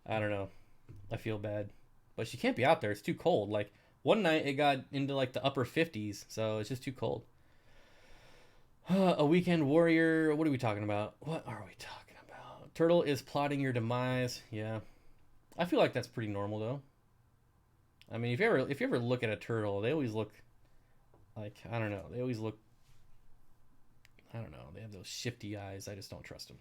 Speaker 1: I don't know. I feel bad. But she can't be out there. It's too cold. Like one night it got into like the upper 50s, so it's just too cold. A weekend warrior. What are we talking about? What are we talking about? Turtle is plotting your demise. Yeah. I feel like that's pretty normal though. I mean, if you ever look at a turtle, they always look like, I don't know. They always look, I don't know. They have those shifty eyes. I just don't trust them.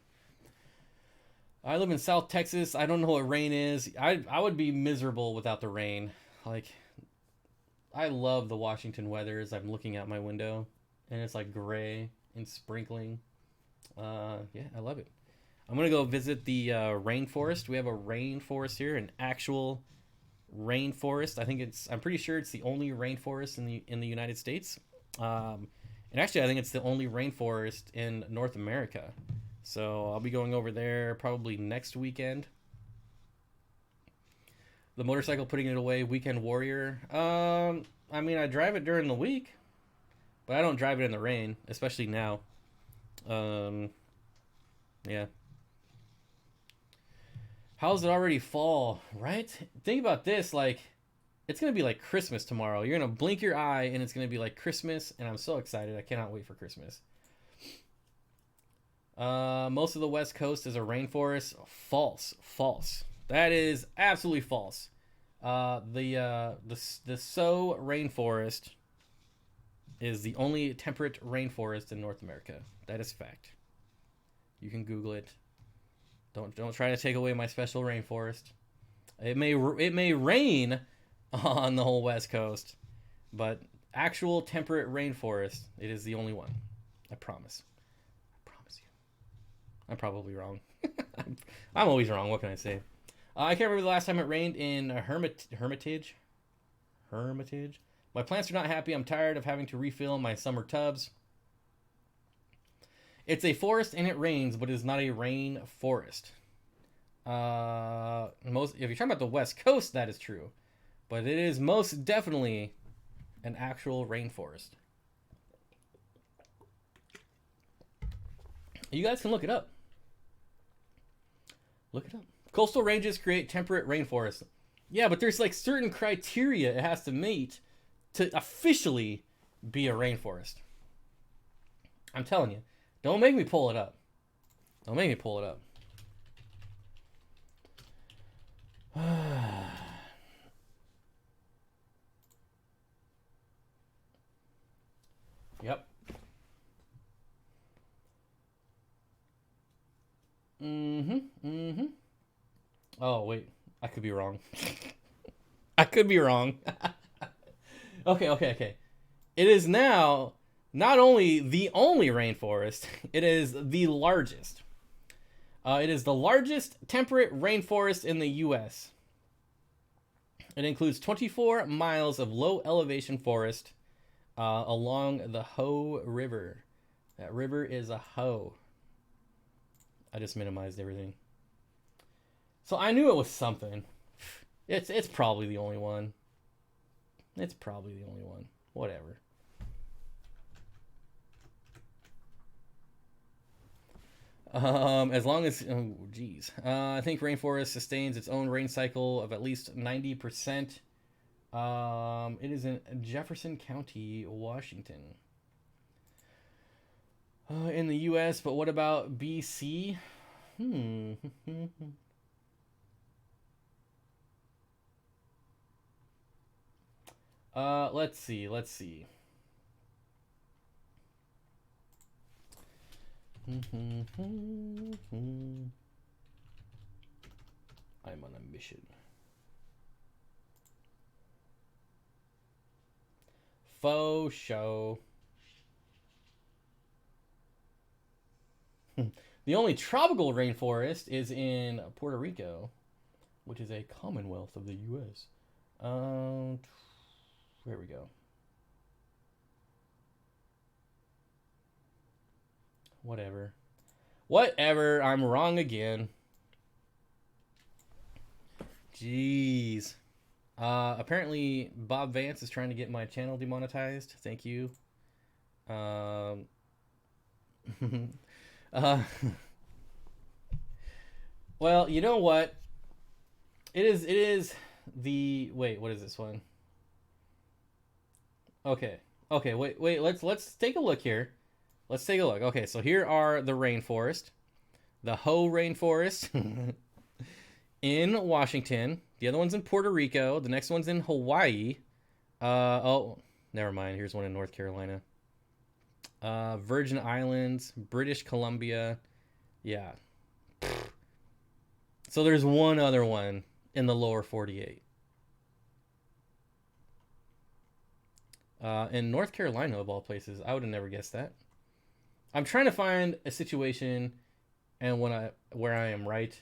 Speaker 1: I live in South Texas. I don't know what rain is. I would be miserable without the rain. Like, I love the Washington weather as I'm looking out my window. And it's like gray and sprinkling. Yeah, I love it. I'm going to go visit the rainforest. We have a rainforest here, an actual rainforest. I'm pretty sure it's the only rainforest in the United States. And actually, I think it's the only rainforest in North America. So I'll be going over there probably next weekend. The motorcycle, putting it away, weekend warrior. I mean, I drive it during the week, but I don't drive it in the rain, especially now. Yeah. How's it already fall, right? Think about this, like, it's going to be like Christmas tomorrow. You're going to blink your eye and it's going to be like Christmas, and I'm so excited. I cannot wait for Christmas. Most of the West Coast is a rainforest. False. That is absolutely false. The So rainforest is the only temperate rainforest in North America. That is fact. You can Google it. Don't try to take away my special rainforest. It may rain on the whole West Coast, but actual temperate rainforest, it is the only one. I promise. I promise you. I'm probably wrong. I'm always wrong. What can I say? I can't remember the last time it rained in Hermitage. My plants are not happy. I'm tired of having to refill my summer tubs. It's a forest and it rains, but it's not a rain forest. If you're talking about the West Coast, that is true. But it is most definitely an actual rainforest. You guys can look it up. Look it up. Coastal ranges create temperate rainforests. Yeah, but there's like certain criteria it has to meet to officially be a rainforest. I'm telling you. Don't make me pull it up. Don't make me pull it up. Yep. Oh, wait. I could be wrong. Could be wrong. Okay. It is now not only the only rainforest, it is the largest. It is the largest temperate rainforest in the U.S. It includes 24 miles of low elevation forest along the Hoh River. That river is a hoe. I just minimized everything. So I knew it was something. It's probably the only one. It's probably the only one. Whatever. As long as, oh geez, I think rainforest sustains its own rain cycle of at least 90%. It is in Jefferson County, Washington. In the U.S., but what about BC? Let's see. I'm on a mission. Faux show. The only tropical rainforest is in Puerto Rico, which is a commonwealth of the U.S. There we go. Whatever. I'm wrong again. Jeez. Apparently Bob Vance is trying to get my channel demonetized. Thank you. Well, you know what? It is the wait, what is this one? Okay, wait, let's take a look here. Let's take a look. Okay, so here are the rainforest. The Hoh Rainforest in Washington. The other one's in Puerto Rico. The next one's in Hawaii. Oh, never mind. Here's one in North Carolina. Virgin Islands, British Columbia. Yeah. So there's one other one in the lower 48. In North Carolina, of all places. I would have never guessed that. I'm trying to find a situation and where I am right,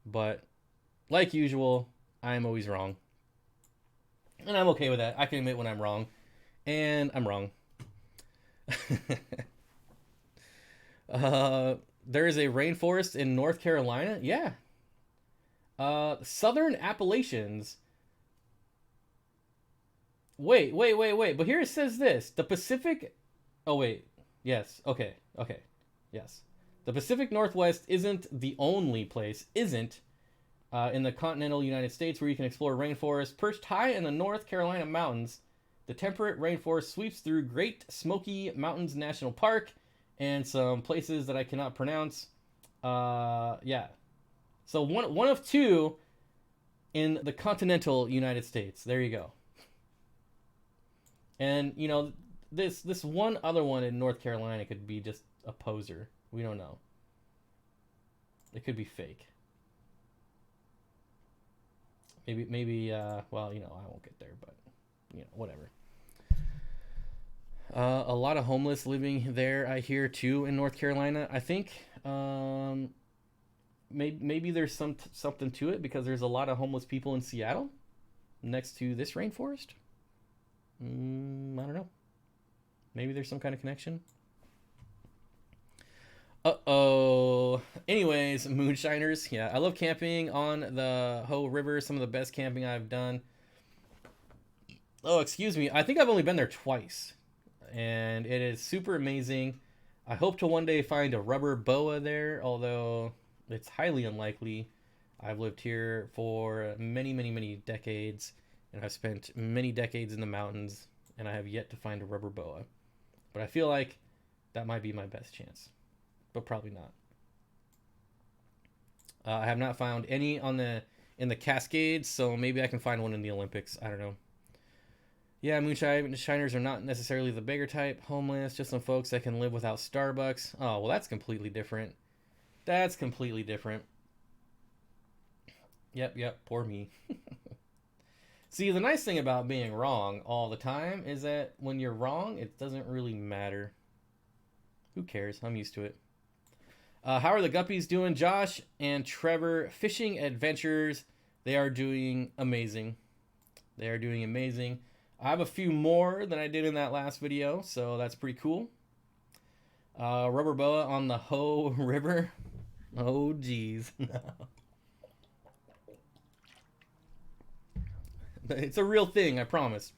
Speaker 1: but like usual, I am always wrong. And I'm okay with that. I can admit when I'm wrong, and I'm wrong. There is a rainforest in North Carolina. Yeah. Southern Appalachians. Wait. But here it says this. The Pacific... Oh, wait. Yes. Okay. Yes. The Pacific Northwest isn't the only place, in the continental United States where you can explore rainforests. Perched high in the North Carolina mountains, the temperate rainforest sweeps through Great Smoky Mountains National Park and some places that I cannot pronounce. Yeah. So one of two in the continental United States. There you go. And, you know, this one other one in North Carolina could be just a poser. We don't know. It could be fake. Maybe, well, you know, I won't get there, but, you know, whatever. A lot of homeless living there, I hear, too, in North Carolina. I think maybe there's something to it because there's a lot of homeless people in Seattle next to this rainforest. I don't know. Maybe there's some kind of connection. Uh-oh. Anyways, moonshiners. Yeah, I love camping on the Hoh River. Some of the best camping I've done. Oh, excuse me. I think I've only been there twice. And it is super amazing. I hope to one day find a rubber boa there, although it's highly unlikely. I've lived here for many decades, and I've spent many decades in the mountains, and I have yet to find a rubber boa. But I feel like that might be my best chance. But probably not. I have not found any in the Cascades, so maybe I can find one in the Olympics. I don't know. Yeah, moonshiners are not necessarily the bigger type. Homeless, just some folks that can live without Starbucks. Oh, well, that's completely different. That's completely different. Yep, poor me. See, the nice thing about being wrong all the time is that when you're wrong, it doesn't really matter. Who cares? I'm used to it. How are the guppies doing? Josh and Trevor Fishing Adventures. They are doing amazing. They are doing amazing. I have a few more than I did in that last video, so that's pretty cool. Rubber boa on the Ho River. Oh, geez. It's a real thing, I promise.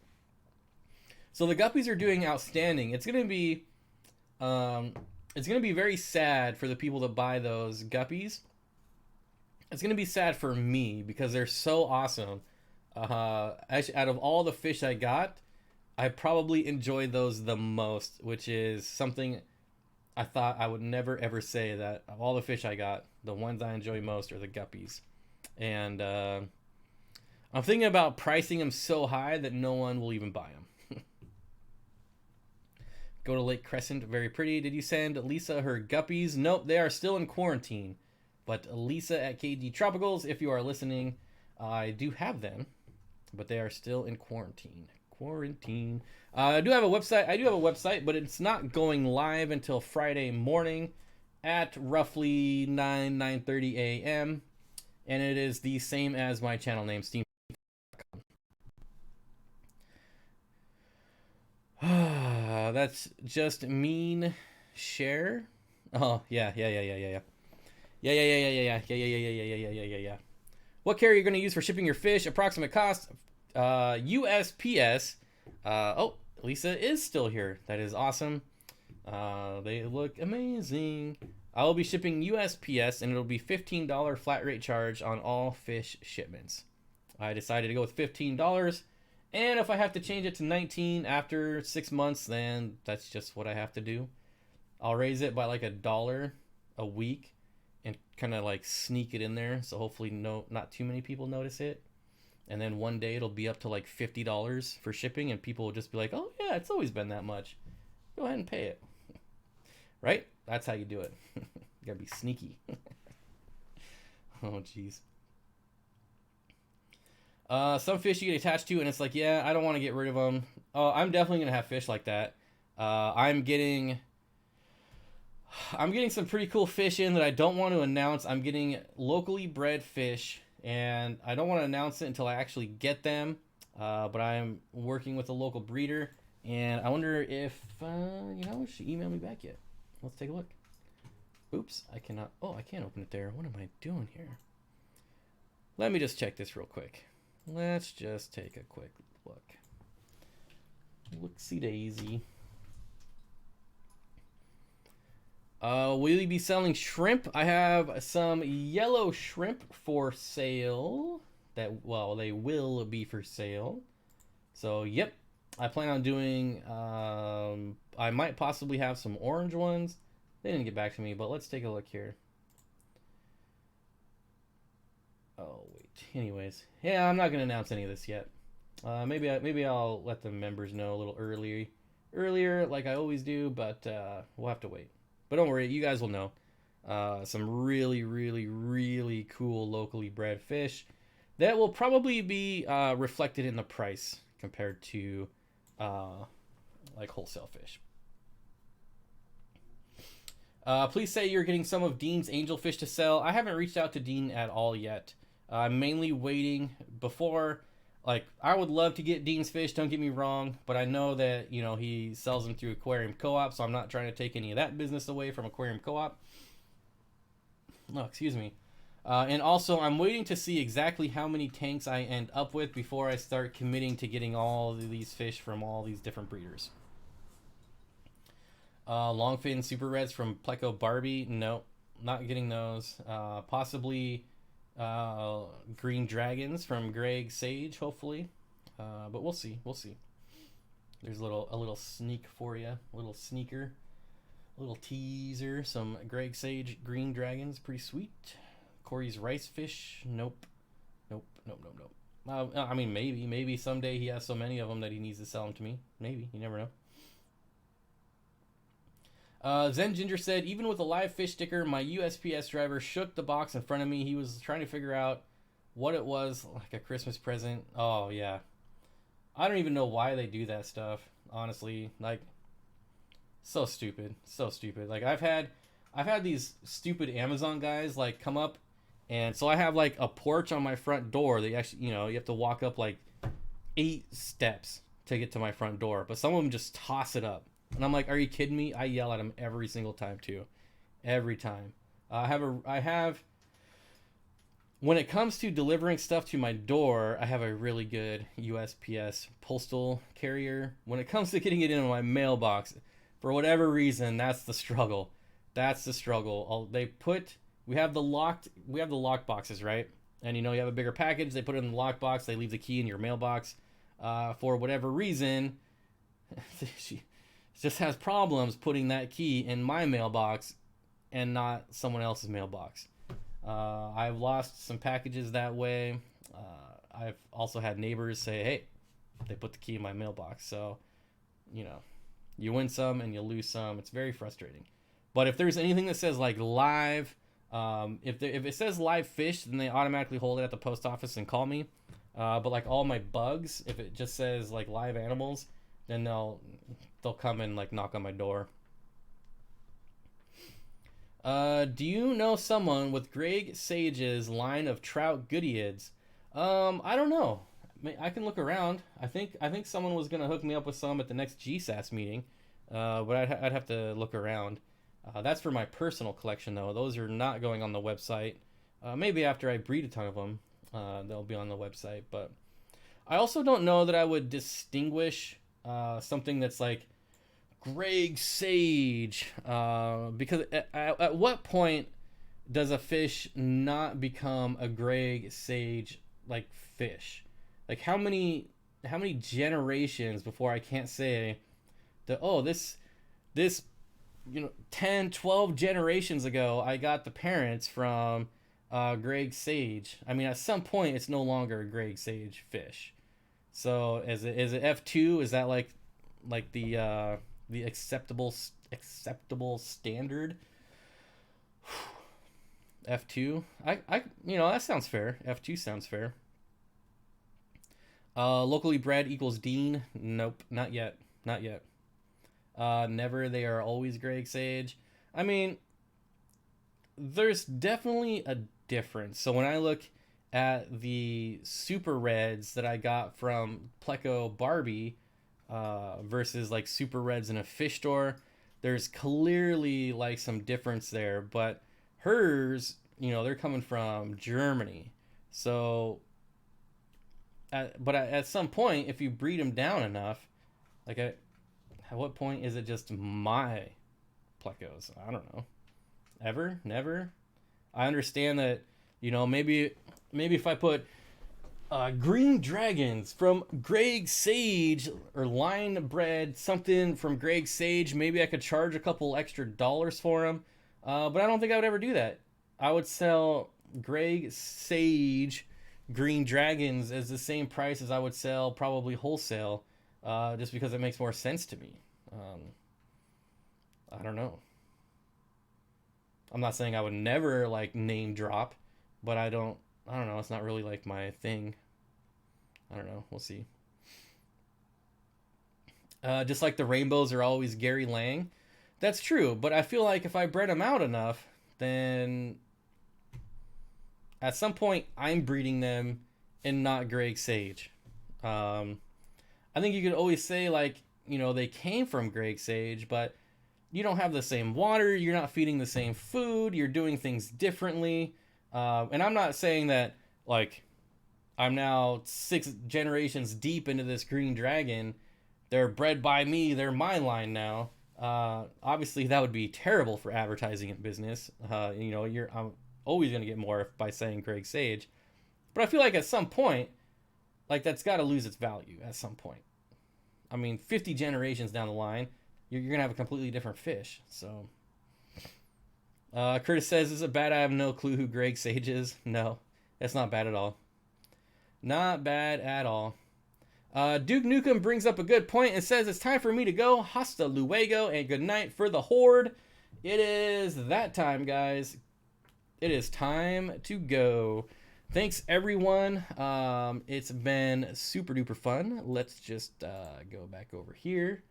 Speaker 1: So the guppies are doing outstanding. It's gonna be very sad for the people that buy those guppies. It's gonna be sad for me because they're so awesome. Actually, out of all the fish I got, I probably enjoyed those the most, which is something I thought I would never ever say, that of all the fish I got, the ones I enjoy most are the guppies. And I'm thinking about pricing them so high that no one will even buy them. Go to Lake Crescent, very pretty. Did you send Lisa her guppies? Nope, they are still in quarantine. But Lisa at KG Tropicals, if you are listening, I do have them, but they are still in quarantine. I do have a website, but it's not going live until Friday morning at roughly 9:30 a.m. And it is the same as my channel name, Steenfott. That's just mean share. Oh, yeah. Yeah. What carrier are you going to use for shipping your fish? Approximate cost, USPS. Oh, Lisa is still here. That is awesome. They look amazing. I will be shipping USPS, and it'll be $15 flat rate charge on all fish shipments. I decided to go with $15, and if I have to change it to $19 after 6 months, then that's just what I have to do. I'll raise it by like $1 a week and kind of like sneak it in there, so hopefully not too many people notice it. And then one day it'll be up to like $50 for shipping, and people will just be like, oh yeah, it's always been that much. Go ahead and pay it. Right? That's how you do it. You gotta be sneaky. Oh, jeez. Some fish you get attached to, and it's like, yeah, I don't want to get rid of them. Oh, I'm definitely gonna have fish like that. I'm getting some pretty cool fish in that I don't want to announce. I'm getting locally bred fish, and I don't want to announce it until I actually get them. But I'm working with a local breeder, and I wonder if she emailed me back yet. Let's take a look. Oops, I cannot. Oh, I can't open it there. What am I doing here? Let me just check this real quick. Let's just take a quick look. Look-see daisy. Will you be selling shrimp? I have some yellow shrimp for sale. They will be for sale. So, yep. I plan on doing, I might possibly have some orange ones. They didn't get back to me, but let's take a look here. Oh, wait. Anyways. Yeah, I'm not going to announce any of this yet. Maybe I'll let the members know a little earlier like I always do, but we'll have to wait. But don't worry, you guys will know. Some really, really, really cool locally bred fish that will probably be reflected in the price compared to like wholesale fish. Please say you're getting some of Dean's angelfish to sell. I haven't reached out to Dean at all yet. I'm mainly waiting before. Like, I would love to get Dean's fish, don't get me wrong, but I know that, he sells them through Aquarium Co-op, so I'm not trying to take any of that business away from Aquarium Co-op. No, excuse me. And also, I'm waiting to see exactly how many tanks I end up with before I start committing to getting all of these fish from all these different breeders. Longfin Super Reds from Pleco Barbie. No, not getting those. Possibly Green Dragons from Greg Sage, hopefully. But we'll see. There's a little sneak for you. A little sneaker. A little teaser. Some Greg Sage Green Dragons. Pretty sweet. Corey's Rice Fish. Nope. I mean, maybe someday he has so many of them that he needs to sell them to me. Maybe. You never know. Zen Ginger said, even with a live fish sticker, my USPS driver shook the box in front of me. He was trying to figure out what it was, like a Christmas present. Oh yeah, I don't even know why they do that stuff. Honestly, like so stupid, so stupid. Like I've had these stupid Amazon guys like come up, and so I have like a porch on my front door. They actually, you have to walk up like 8 steps to get to my front door, but some of them just toss it up, and I'm like, are you kidding me? I yell at them every single time too, every time. I have when it comes to delivering stuff to my door, I have a really good USPS postal carrier. When it comes to getting it in my mailbox, for whatever reason, that's the struggle. That's the struggle. We have the locked boxes, right? And you have a bigger package. They put it in the lockbox. They leave the key in your mailbox. For whatever reason, she just has problems putting that key in my mailbox and not someone else's mailbox. I've lost some packages that way. I've also had neighbors say, hey, they put the key in my mailbox. So, you win some and you lose some. It's very frustrating. But if there's anything that says like live, if it says live fish, then they automatically hold it at the post office and call me. But like all my bugs, if it just says like live animals, then they'll come and like knock on my door. Do you know someone with Greg Sage's line of trout goodieads? I don't know. I can look around. I think someone was gonna hook me up with some at the next GSAS meeting, but I'd have to look around. That's for my personal collection though. Those are not going on the website. Maybe after I breed a ton of them, they'll be on the website. But I also don't know that I would distinguish something that's like Greg Sage, because at what point does a fish not become a Greg Sage like fish? Like how many generations before I can't say that, oh, this 10 12 generations ago I got the parents from Greg Sage. I mean, at some point it's no longer a Greg Sage fish. So is it F2? Is that like the acceptable standard? F2. I that sounds fair. F2 sounds fair. Locally bred equals Dean. Nope, not yet. Not yet. Never. They are always Greg Sage. I mean, there's definitely a difference. So when I look at the super reds that I got from Pleco Barbie versus like super reds in a fish store, there's clearly like some difference there. But hers, they're coming from Germany. So but at some point, if you breed them down enough, like at what point is it just my Plecos? I don't know. Ever? Never? I understand that, maybe if I put green dragons from Greg Sage or line bred something from Greg Sage, maybe I could charge a couple extra dollars for them. But I don't think I would ever do that. I would sell Greg Sage green dragons as the same price as I would sell probably wholesale, just because it makes more sense to me. I don't know. I'm not saying I would never like name drop, but I don't know. It's not really like my thing. I don't know. We'll see. Just like the rainbows are always Gary Lang. That's true, but I feel like if I bred them out enough, then at some point I'm breeding them and not Greg Sage. I think you could always say like, they came from Greg Sage, but you don't have the same water, you're not feeding the same food, you're doing things differently. And I'm not saying that like I'm now 6 generations deep into this green dragon, they're bred by me, they're my line now. Obviously that would be terrible for advertising and business. I'm always going to get more by saying Greg Sage. But I feel like at some point, like that's got to lose its value at some point. I mean, 50 generations down the line, you're going to have a completely different fish. So, Curtis says, is it bad I have no clue who Greg Sage is? No, that's not bad at all. Not bad at all. Duke Nukem brings up a good point and says, it's time for me to go. Hasta luego and good night for the horde. It is that time, guys. It is time to go. thanks everyone. It's been super duper fun. Let's just go back over here.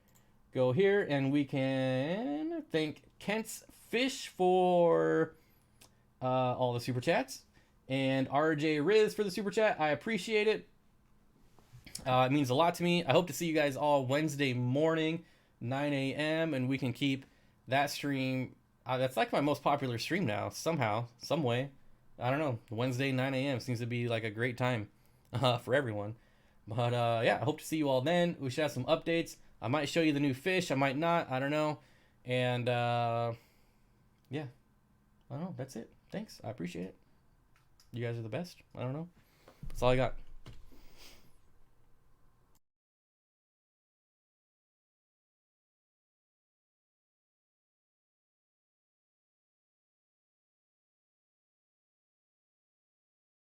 Speaker 1: Go here, and we can thank Kent's Fish for all the super chats, and RJ Riz for the super chat. I appreciate it. It means a lot to me. I hope to see you guys all Wednesday morning, 9 a.m., and we can keep that stream. That's like my most popular stream now, somehow, some way. I don't know. Wednesday, 9 a.m. seems to be like a great time for everyone. But yeah, I hope to see you all then. We should have some updates. I might show you the new fish. I might not. I don't know. And yeah, I don't know. That's it. Thanks. I appreciate it. You guys are the best. I don't know. That's all I got.